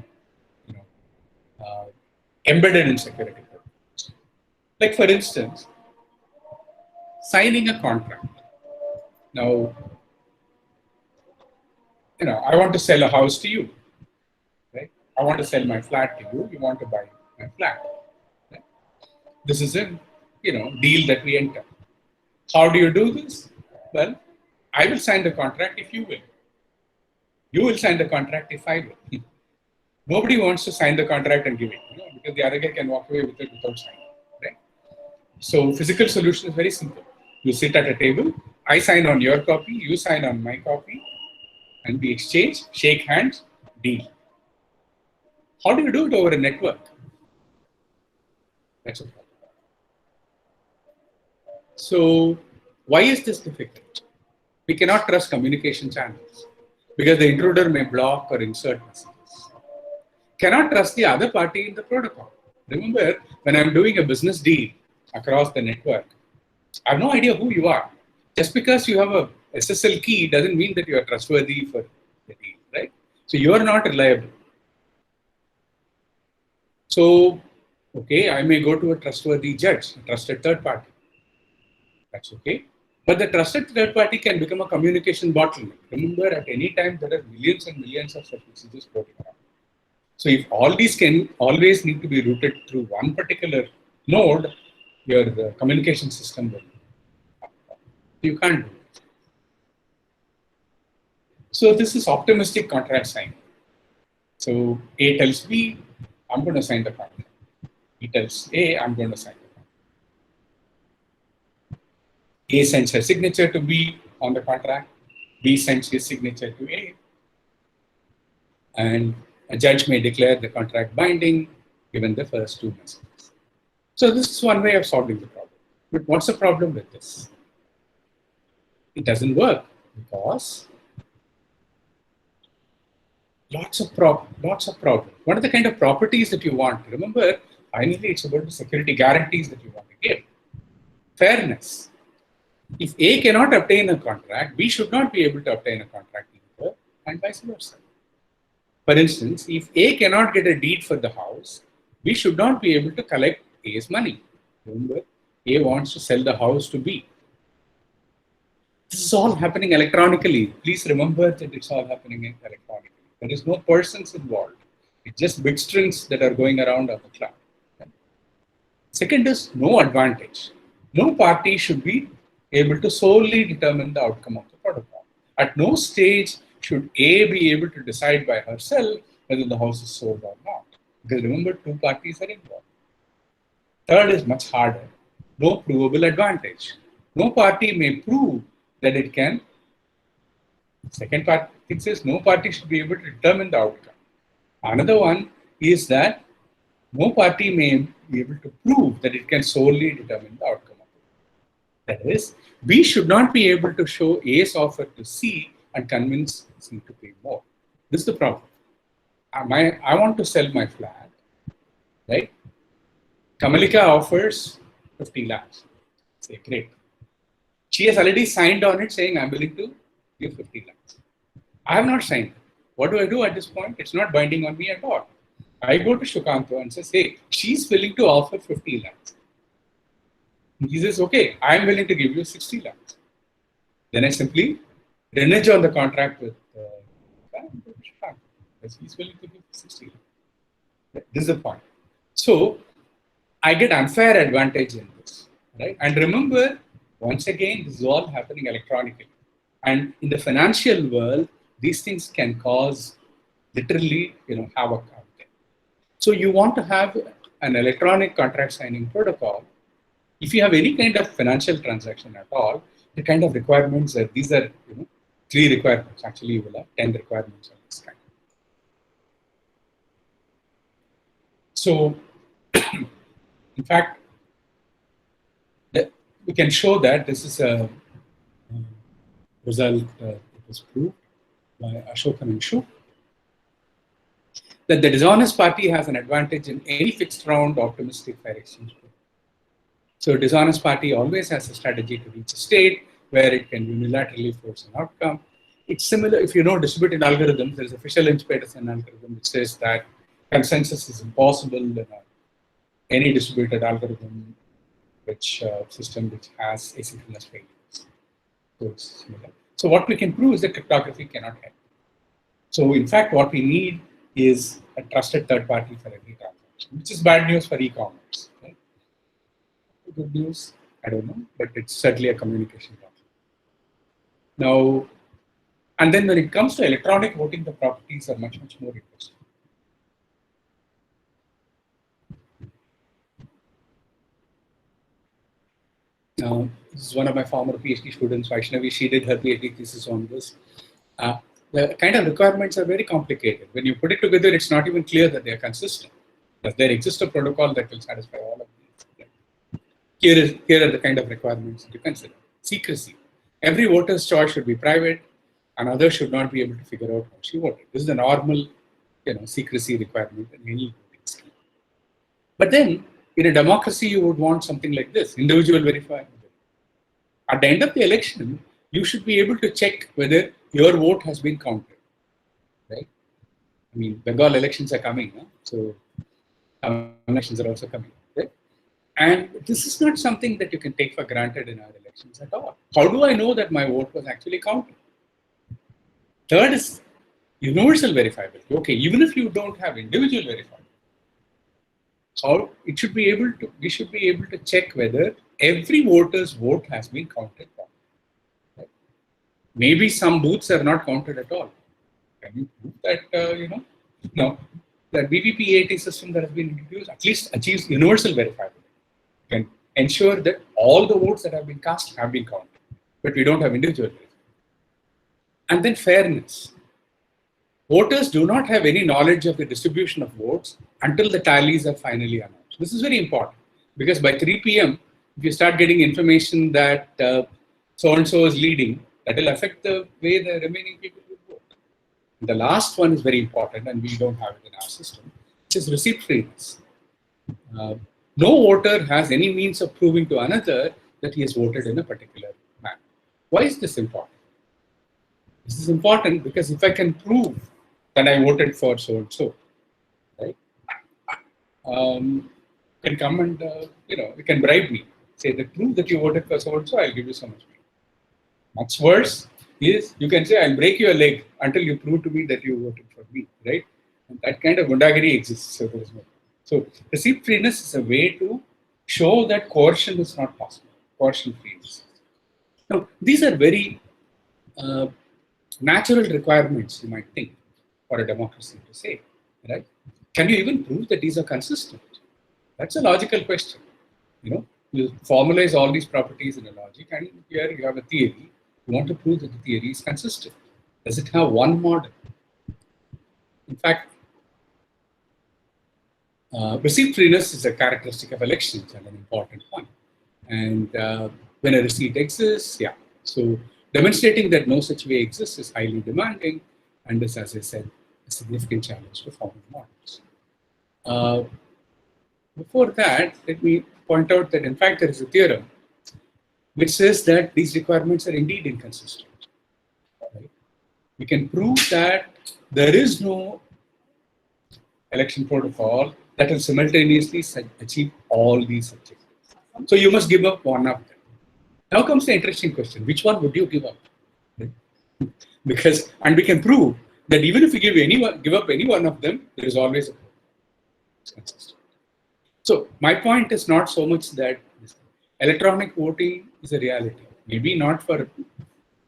embedded in security. Like for instance, signing a contract. Now, I want to sell a house to you, right? I want to sell my flat to you. You want to buy my flat. Right? This is a, deal that we enter. How do you do this? Well, I will sign the contract if you will. You will sign the contract if I will. Nobody wants to sign the contract and give it, because the other guy can walk away with it without signing, right? So physical solution is very simple. You sit at a table, I sign on your copy, you sign on my copy, and we exchange, shake hands, deal. How do you do it over a network? That's a problem. So why is this difficult? We cannot trust communication channels because the intruder may block or insert messages. Cannot trust the other party in the protocol. Remember, when I'm doing a business deal across the network, I have no idea who you are. Just because you have a SSL key doesn't mean that you are trustworthy for the deal, right? So you are not reliable. So, okay, I may go to a trustworthy judge, a trusted third party. That's okay. But the trusted third party can become a communication bottleneck. Remember, at any time, there are millions and millions of such messages floating around. So if all these can always need to be routed through one particular node, your communication system will. You can't do it. So this is optimistic contract signing. So A tells B, I'm going to sign the contract. B tells A, I'm going to sign the contract. A sends her signature to B on the contract. B sends his signature to A. And a judge may declare the contract binding given the first two messages. So this is one way of solving the problem. But what's the problem with this? It doesn't work because lots of problems. What are the kind of properties that you want? Remember, finally, it's about the security guarantees that you want to give. Fairness. If A cannot obtain a contract, B should not be able to obtain a contract either, and vice versa. For instance, if A cannot get a deed for the house, B should not be able to collect A's money. Remember, A wants to sell the house to B. This is all happening electronically. Please remember that it's all happening electronically. There is no persons involved. It's just bit strings that are going around on the cloud. Second is no advantage. No party should be able to solely determine the outcome of the protocol. At no stage should A be able to decide by herself whether the house is sold or not. Because remember, two parties are involved. Third is much harder. No provable advantage. No party may prove that it can. Second part, it says no party should be able to determine the outcome. Another one is that no party may be able to prove that it can solely determine the outcome of it. That is, B should not be able to show A's offer to C and convince C to pay more. This is the problem. I want to sell my flat. right? Kamalika offers 50 lakhs. Say, great. She has already signed on it saying, I'm willing to give 50 lakhs. I have not signed. What do I do at this point? It's not binding on me at all. I go to Shukanto and says, hey, she's willing to offer 50 lakhs. He says, okay, I'm willing to give you 60 lakhs. Then I simply renege on the contract with Shukanto. He's willing to give 60 lakhs. This is the point. So I get unfair advantage in this, right? And remember, once again, this is all happening electronically. And in the financial world, these things can cause literally, havoc out there. So you want to have an electronic contract signing protocol. If you have any kind of financial transaction at all, the kind of requirements that these are, 3 requirements. Actually, you will have 10 requirements of this kind. So, in fact, we can show that this is a result that was proved by Ashokan and Shu, that the dishonest party has an advantage in any fixed round optimistic fair exchange. So dishonest party always has a strategy to reach a state where it can unilaterally force an outcome. It's similar, if you know distributed algorithms, there's a Fisher-Lynch-Peterson algorithm which says that consensus is impossible in any distributed algorithm system which has asynchronous failures. So it's similar. So what we can prove is that cryptography cannot help. So in fact, what we need is a trusted third party for every transaction, which is bad news for e-commerce. Right? Good news, I don't know, but it's certainly a communication problem. Now, and then when it comes to electronic voting, the properties are much, much more interesting. This is one of my former PhD students, Vaishnavi. She did her PhD thesis on this. The kind of requirements are very complicated. When you put it together, it's not even clear that they are consistent. Does there exist a protocol that will satisfy all of these? Here are the kind of requirements to consider. Secrecy. Every voter's choice should be private, and others should not be able to figure out how she voted. This is a normal, secrecy requirement in any voting scheme. But then, in a democracy, you would want something like this: individual verifiability. At the end of the election, you should be able to check whether your vote has been counted, right? I mean, Bengal elections are coming, so elections are also coming, right? And this is not something that you can take for granted in our elections at all. How do I know that my vote was actually counted? Third is universal verifiability. Okay, even if you don't have individual verifiability, we should be able to check whether every voter's vote has been counted. Right? Maybe some booths are not counted at all. Can you prove that, no, that BBP-AT system that has been introduced at least achieves universal verifiability. Can ensure that all the votes that have been cast have been counted, but we don't have individual verifiability. And then fairness. Voters do not have any knowledge of the distribution of votes until the tallies are finally announced. This is very important because by 3 p.m., if you start getting information that so-and-so is leading, that will affect the way the remaining people will vote. The last one is very important, and we don't have it in our system, which is receipt freeness. No voter has any means of proving to another that he has voted in a particular manner. Why is this important? This is important because if I can prove that I voted for so-and-so, right? Can come and, you can bribe me. Say, that prove that you voted for so-and-so, I'll give you so much money. Much worse is, you can say, I'll break your leg until you prove to me that you voted for me, right? And that kind of gundagiri exists. So, there is no. So receipt freeness is a way to show that coercion is not possible. Coercion freeness. Now, these are very natural requirements, you might think, for a democracy to say, right? Can you even prove that these are consistent? That's a logical question. You formalize all these properties in a logic, and here you have a theory. You want to prove that the theory is consistent. Does it have one model? In fact, receipt freeness is a characteristic of elections and an important one. And when a receipt exists, yeah. So demonstrating that no such way exists is highly demanding, and is, as I said, a significant challenge to formal models. Before that, let me point out that in fact there is a theorem which says that these requirements are indeed inconsistent. Right? We can prove that there is no election protocol that will simultaneously achieve all these objectives. So you must give up one of them. Now comes the interesting question: which one would you give up? Because, and we can prove that even if you give up any one of them, there is always a consistent. So my point is not so much that electronic voting is a reality. Maybe not for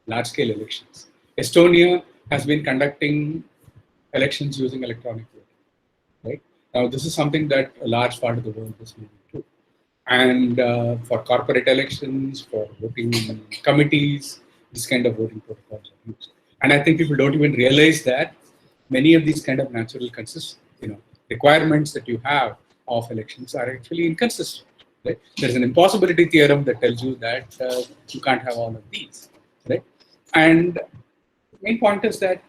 large-scale elections. Estonia has been conducting elections using electronic voting. Right now, this is something that a large part of the world is moving to. And for corporate elections, for voting committees, this kind of voting protocols are used. And I think people don't even realize that many of these kind of natural requirements that you have of elections are actually inconsistent. Right? There's an impossibility theorem that tells you that you can't have all of these. Right? And the main point is that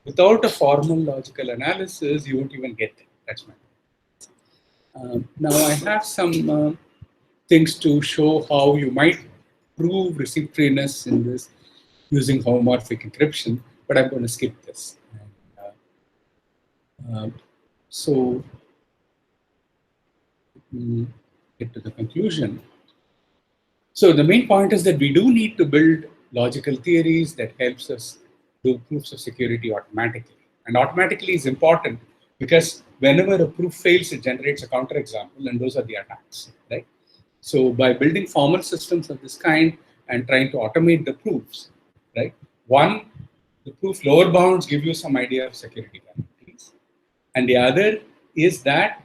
without a formal logical analysis, you won't even get there. That's my point. Now I have some things to show how you might prove receipt-freeness in this using homomorphic encryption, but I'm going to skip this. So let me get to the conclusion. So the main point is that we do need to build logical theories that helps us do proofs of security automatically. And automatically is important because whenever a proof fails, it generates a counterexample, and those are the attacks, right? So by building formal systems of this kind and trying to automate the proofs, right? One, the proof lower bounds give you some idea of security guarantees. And the other is that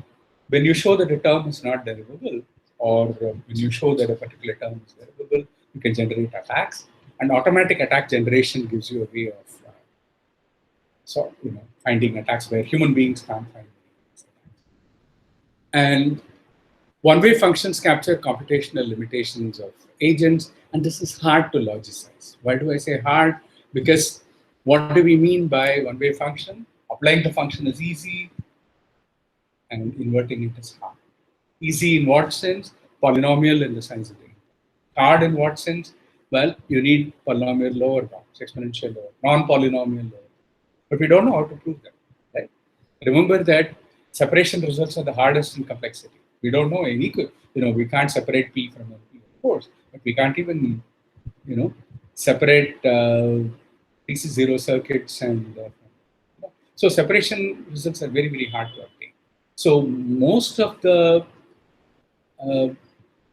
when you show that a term is not derivable, or when you show that a particular term is derivable, you can generate attacks. And automatic attack generation gives you a way of finding attacks where human beings can't find attacks. And one-way functions capture computational limitations of agents, and this is hard to logicize. Why do I say hard? Because what do we mean by one-way function? Applying the function is easy, and inverting it is hard. Easy in what sense? Polynomial in the sense of hard in what sense? Well, you need polynomial lower bounds, exponential lower, non-polynomial lower. But we don't know how to prove them, right? Remember that separation results are the hardest in complexity. We don't know any, we can't separate P from P, of course, but we can't even, separate DC0 circuits and so separation results are very, very hard to obtain. So most of the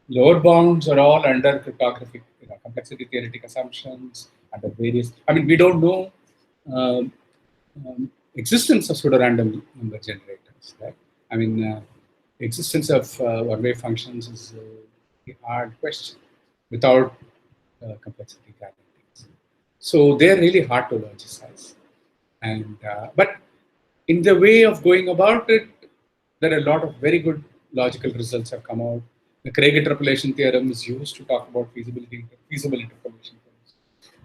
lower bounds are all under cryptographic, complexity theoretic assumptions, under various. I mean, we don't know existence of pseudo-random number generators, right? I mean, existence of one-way functions is a hard question without complexity guarantees. So they're really hard to logicize. And but in the way of going about it, there are a lot of very good logical results have come out. The Craig interpolation theorem is used to talk about feasible interpolation.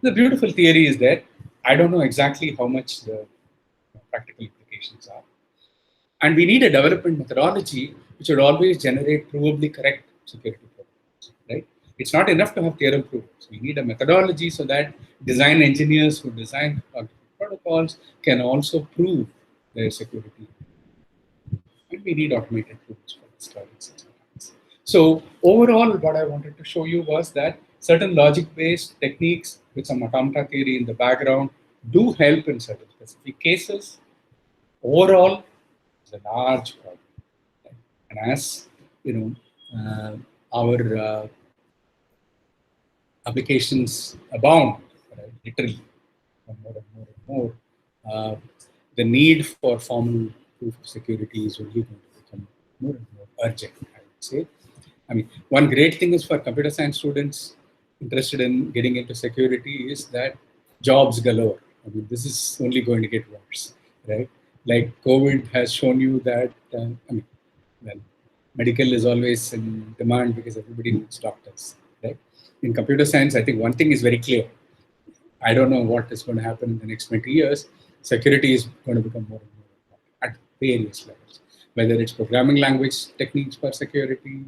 The beautiful theory is that I don't know exactly how much the practical implications are. And we need a development methodology which would always generate provably correct security protocols, right? It's not enough to have theorem proofs. We need a methodology so that design engineers who design protocols can also prove their security. And we need automated proofs for this studies. So overall, what I wanted to show you was that certain logic-based techniques with some automata theory in the background do help in certain specific cases. Overall, it's a large problem. Right? And as our applications abound, right? Literally, more and more and more, the need for formal proof of security is only going to become more and more urgent, I would say. I mean, one great thing is for computer science students interested in getting into security is that jobs galore. I mean, this is only going to get worse, right? Like COVID has shown you that, medical is always in demand because everybody needs doctors, right? In computer science, I think one thing is very clear. I don't know what is going to happen in the next 20 years. Security is going to become more and more important at various levels. whether it's programming language techniques for security,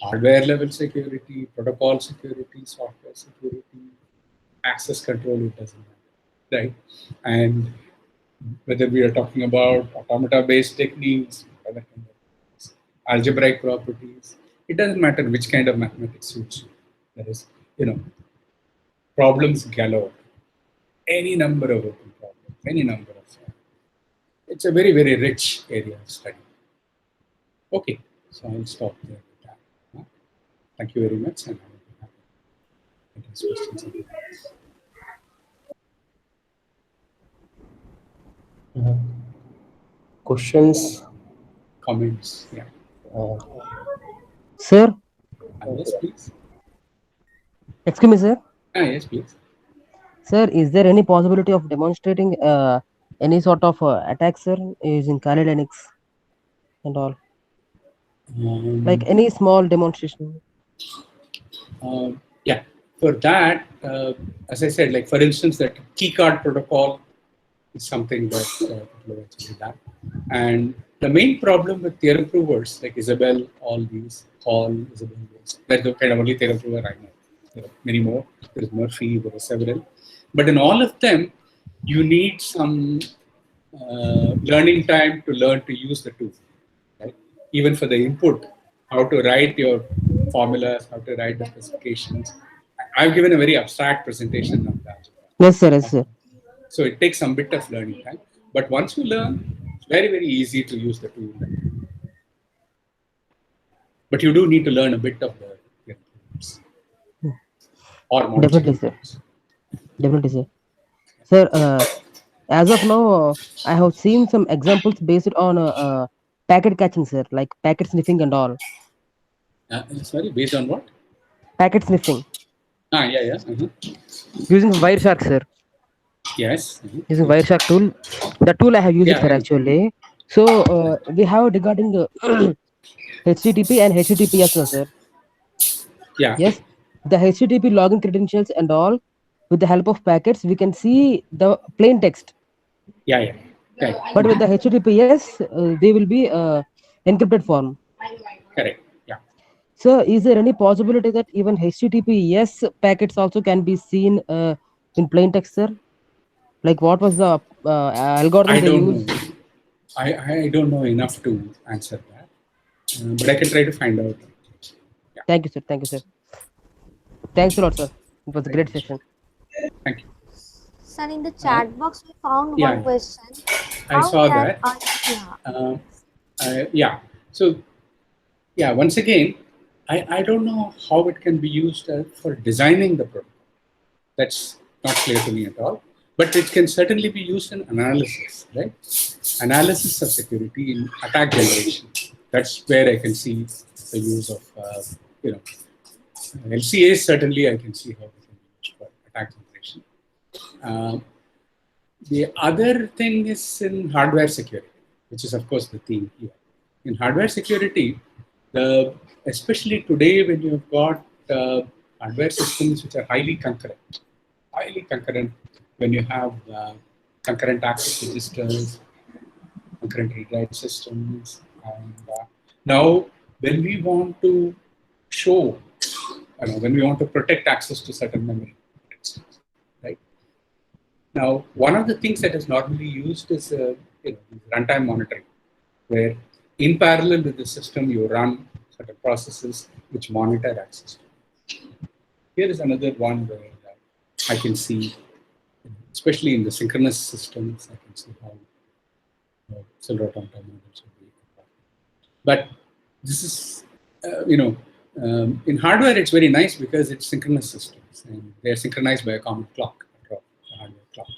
hardware level security, protocol security, software security, access control, it doesn't matter, right? And whether we are talking about automata-based techniques, other kind of algebraic properties, it doesn't matter which kind of mathematics suits you. There is, problems galore, any number of open problems, any number of. It's a very, very rich area of study. Okay, so I'll stop there with that. Thank you very much, and I will be happy to address questions. Questions? Comments, yeah. Sir, Yes, please. excuse me, sir. Yes, please. Sir, is there any possibility of demonstrating any sort of attack, sir, using Kali Linux and all? Like any small demonstration? Yeah, for that, as I said, like for instance, that keycard protocol is something that people have actually done. And the main problem with theorem provers like Isabel, all these, Hall, Isabel, that's the kind of only theorem prover I know. There are many more. There is Murphy, there are several. But in all of them, you need some learning time to learn to use the tool. Right? Even for the input, how to write your formulas, how to write the specifications. I've given a very abstract presentation of that. Yes, sir. Yes, sir. So it takes some bit of learning time. But once you learn, it's very, very easy to use the tool. But you do need to learn a bit of the tools. Or Definitely, sir. Definitely, sir. Sir, as of now, I have seen some examples based on packet catching, sir, like packet sniffing and all. Sorry, based on what? Packet sniffing. Yeah. Using Wireshark, sir. Yes. Using Wireshark tool. The tool I have used it, sir, actually. So we have regarding the HTTP and HTTPS, no, sir. Yeah. Yes, the HTTP login credentials and all, with the help of packets, we can see the plain text. Yeah. Okay. But with the HTTPS, they will be encrypted form. Correct. Yeah. So, is there any possibility that even HTTPS packets also can be seen in plain text, sir? Like, what was the algorithm they used? I don't know enough to answer that, but I can try to find out. Yeah. Thank you, sir. Thank you, sir. Thanks a lot, sir. It was a great session. Thank you. Sir, in the chat box, we found Yeah, one question. I saw that. Yeah. Yeah. So, yeah, once again, I don't know how it can be used for designing the protocol. That's not clear to me at all. But it can certainly be used in analysis, right? Analysis of security in attack generation. That's where I can see the use of, LCAs. Certainly, I can see how they can be used for attack generation. The other thing is in hardware security, which is of course the theme here. In hardware security, especially today when you've got hardware systems which are highly concurrent, when you have concurrent access registers, concurrent read-write systems, and now when we want to show, when we want to protect access to certain memory, right? Now, one of the things that is normally used is runtime monitoring, where in parallel with the system, you run certain processes which monitor access. Here is another one where I can see, especially in the synchronous systems, I can see how Cellular automata models would be. But this is, in hardware, it's very nice because it's synchronous systems and they're synchronized by a common clock, the hardware clock.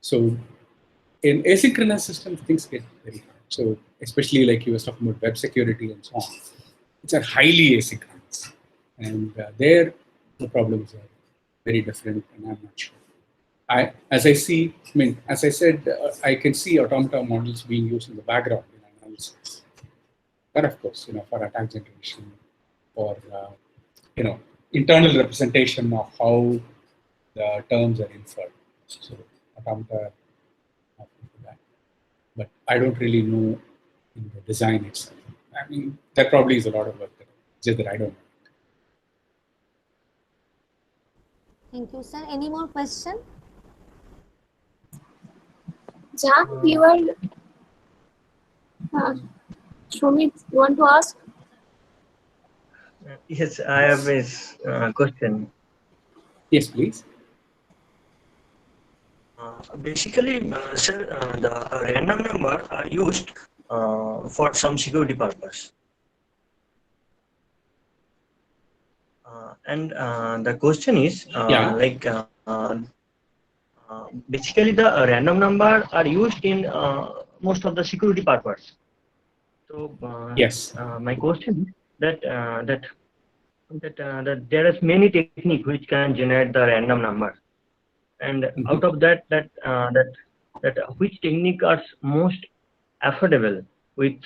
So in asynchronous systems, things get very hard. So especially like you were talking about web security and so on, which are highly asynchronous. And there, the problems are very different, and I'm not sure. As I said, I can see automata models being used in the background in analysis. But of course, for attack generation, for internal representation of how the terms are inferred. So automata, that. But I don't really know in the design itself. I mean, that probably is a lot of work, just that I don't know. Thank you, sir. Any more question? Jan, you are. Shomit, you want to ask? Yes, I have a question. Yes, please. Basically, sir, the random number are used for some security purpose. And the question is, Yeah. basically the random number are used in most of the security purpose. So Yes. my question is that there is many techniques which can generate the random number, and out of that which technique are most affordable with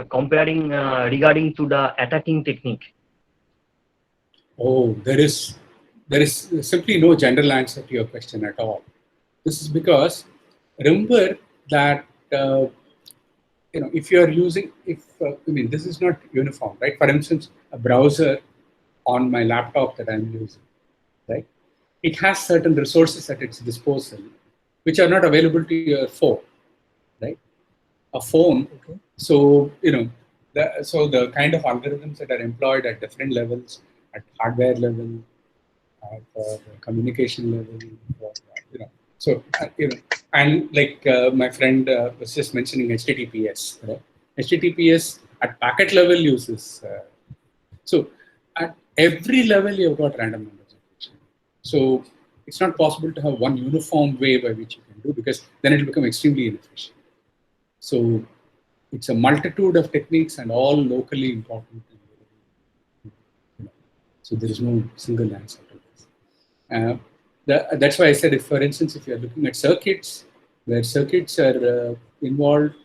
comparing regarding to the attacking technique? Oh, there is simply no general answer to your question at all. This is because remember that if you are using this is not uniform, right? For instance, a browser on my laptop that I'm using, right? It has certain resources at its disposal which are not available to your phone, right? A phone. Okay. So the kind of algorithms that are employed at different levels, at hardware level, at communication level, you know. So and like my friend was just mentioning HTTPS. Right? HTTPS at packet level uses. So at every level you've got random number generation. So it's not possible to have one uniform way by which you can do, because then it will become extremely inefficient. So it's a multitude of techniques and all locally important. So there is no single answer to this. That's why I said, if, for instance, if you're looking at circuits, where circuits are involved,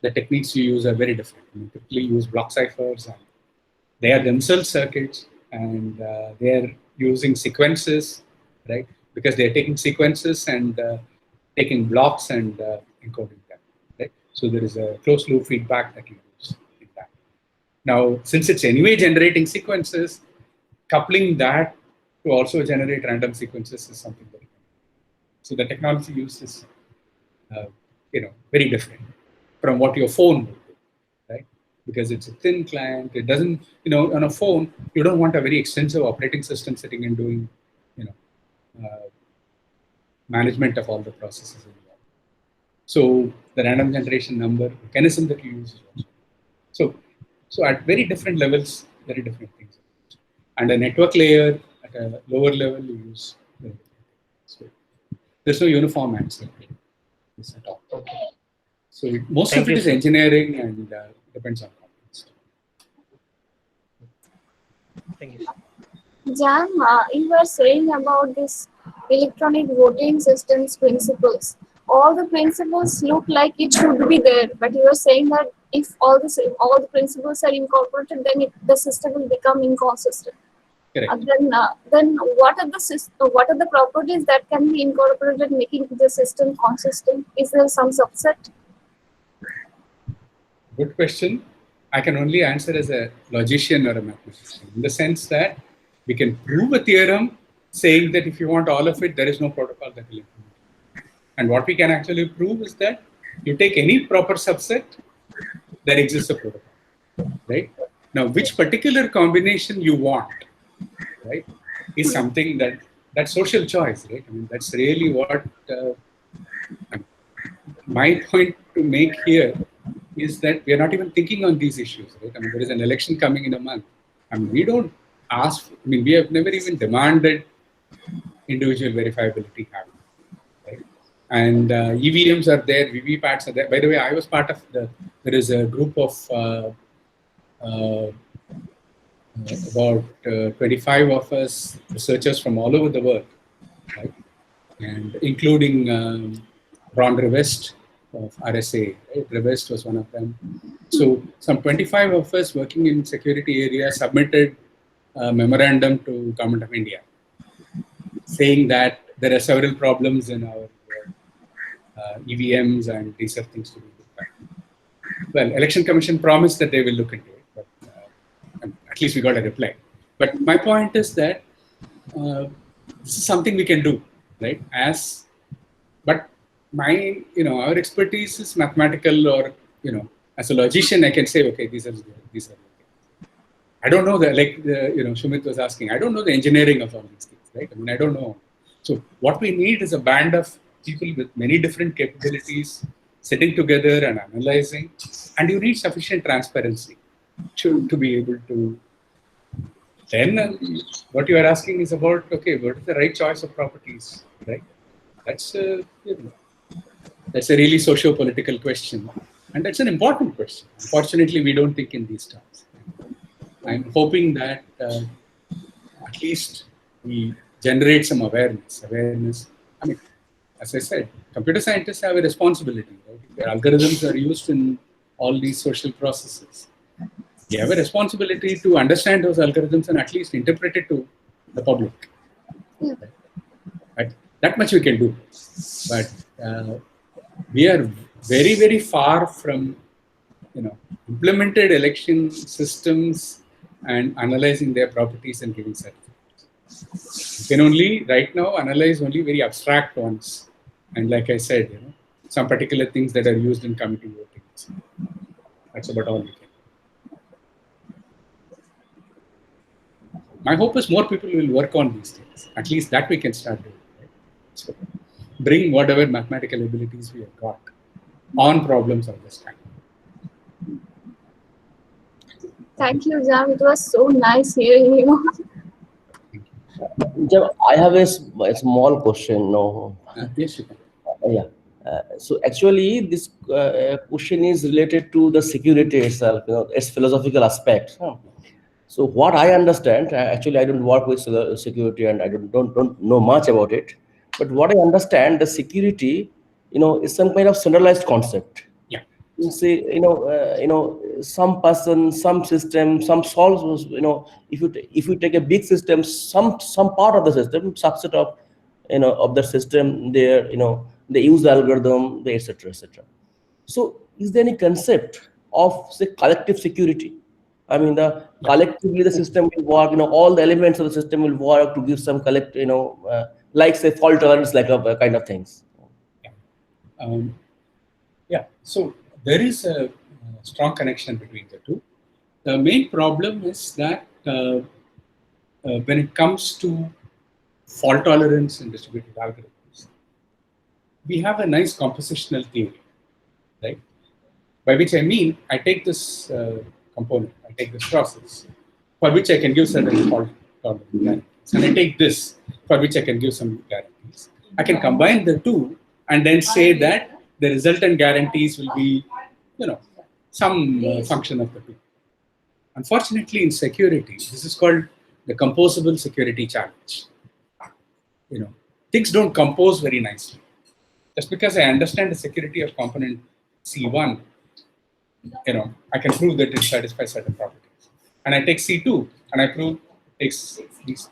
the techniques you use are very different. You typically use block ciphers, and they are themselves circuits, and they are using sequences, right? Because they are taking sequences and taking blocks and encoding them, right? So there is a closed loop feedback that you use in that. Now, since it's anyway generating sequences, coupling that to also generate random sequences is something very different. So the technology used is, very different from what your phone would do, right? Because it's a thin client. It doesn't, on a phone, you don't want a very extensive operating system sitting and doing, management of all the processes involved. So the random generation number mechanism that you use is also. So at very different levels, very different things. And a network layer at a lower level, you use very different things. So there's no uniform answer to this at all. Okay. So most Thank of it you, is sir. engineering and depends on context. Thank you, sir. Jan, you were saying about this electronic voting systems principles. All the principles look like it should be there, but you were saying that if all the principles are incorporated, then the system will become inconsistent. Correct. Then what are the properties that can be incorporated, making the system consistent? Is there some subset? Good question. I can only answer as a logician or a mathematician, in the sense that we can prove a theorem saying that if you want all of it, there is no protocol that will implement it. And what we can actually prove is that you take any proper subset, there exists a protocol, right? Now, which particular combination you want, right, is something that's social choice, right? I mean, that's really what my point to make here is that we are not even thinking on these issues, right? I mean, there is an election coming in a month. I mean, we don't ask, I mean, we have never even demanded individual verifiability happen, right? And EVMs are there, VVPATs are there. By the way, I was part of there is a group of about 25 of us researchers from all over the world, right? And including Ron Revest of RSA, right? Revest was one of them. So some 25 of us working in security area submitted a memorandum to Government of India saying that there are several problems in our EVMs and these are things to be looked at. Well, Election Commission promised that they will look into it, but at least we got a reply. But my point is that this is something we can do, right? But our expertise is mathematical, or as a logician, I can say, okay, these are. I don't know Sumit was asking. I don't know the engineering of all these things, right? I mean, I don't know. So what we need is a band of people with many different capabilities sitting together and analyzing, and you need sufficient transparency to be able to. Then what you are asking is about, okay, what is the right choice of properties, right? That's that's a really socio-political question, and that's an important question. Unfortunately, we don't think in these terms. I'm hoping that at least we generate some awareness. I mean, as I said, computer scientists have a responsibility. Right? Their algorithms are used in all these social processes. We have a responsibility to understand those algorithms and at least interpret it to the public. Right? That much we can do. But we are very, very far from implemented election systems and analyzing their properties and giving certificates. You can only right now analyze only very abstract ones, and like I said, some particular things that are used in committee voting. That's about all we can. My hope is more people will work on these things. At least that we can start doing. Right? So bring whatever mathematical abilities we have got on problems of this kind. Thank you, Jam. It was so nice hearing you. I have a small question. No. Yes, you can. Yeah. So actually, this question is related to the security itself, its philosophical aspect. So what I understand, actually, I don't work with security, and I don't know much about it. But what I understand, the security, is some kind of centralized concept. Yeah. You say, some person, some system, some solves. If you take a big system, some part of the system, subset of, of the system, there, they use the algorithm, they etc. etc. So, is there any concept of, say, collective security? I mean, collectively the system will work. All the elements of the system will work to give some like, say, fault tolerance, like a kind of things. Yeah. So there is a strong connection between the two. The main problem is that when it comes to fault tolerance and distributed algorithms, we have a nice compositional theory, right? By which I mean, I take this component, I take this process, for which I can give certain fault tolerance guarantees. And I take this, for which I can give some guarantees. I can combine the two and then say that the resultant guarantees will be, some function of the two. Unfortunately, in security, this is called the composable security challenge. Things don't compose very nicely. Just because I understand the security of component C1, I can prove that it satisfies certain properties. And I take C2 and I prove it takes these.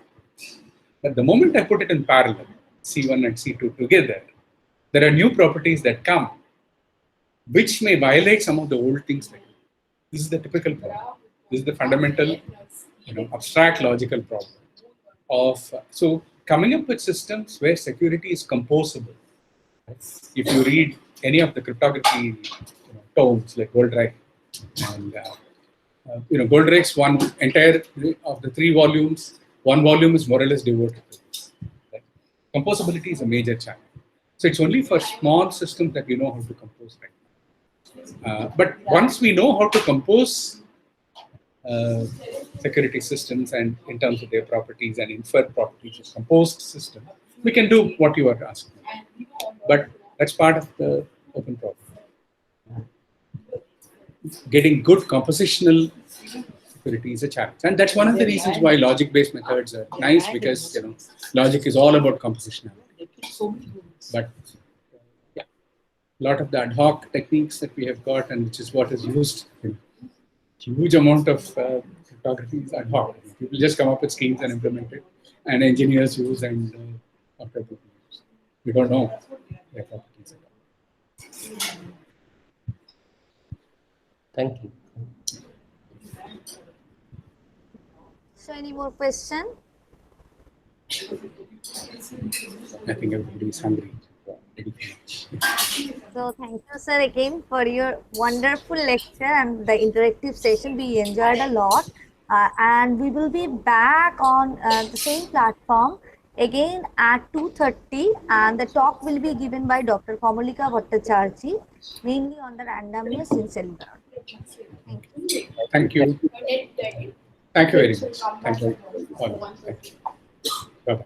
But the moment I put it in parallel, C1 and C2 together, there are new properties that come, which may violate some of the old things. This is the typical problem. This is the fundamental, abstract logical problem of. So coming up with systems where security is composable. If you read any of the cryptography tomes like Goldrake, and Goldrake's one entire of the 3 volumes, 1 volume is more or less devoted to this. Right? Composability is a major challenge. So it's only for small systems that we know how to compose right. But once we know how to compose security systems and in terms of their properties and infer properties of composed system, we can do what you are asking. But that's part of the open problem. Getting good compositional security is a challenge, and that's one of the reasons why logic-based methods are nice, because logic is all about compositionality. But yeah, a lot of the ad hoc techniques that we have got, and which is what is used, huge amount of cryptography is ad hoc. People just come up with schemes and implement it, and engineers use and after use. We don't know their properties at all. Thank you. So any more question? I think everybody is hungry. So thank you, sir, again for your wonderful lecture and the interactive session. We enjoyed a lot, and we will be back on the same platform again at 2:30, and the talk will be given by Dr. Kamalika Bhattacharjee, mainly on the randomness in cellular. Thank you. Thank you. Thank you. Thank you very much. Thank you. All. Thank you. Bye-bye.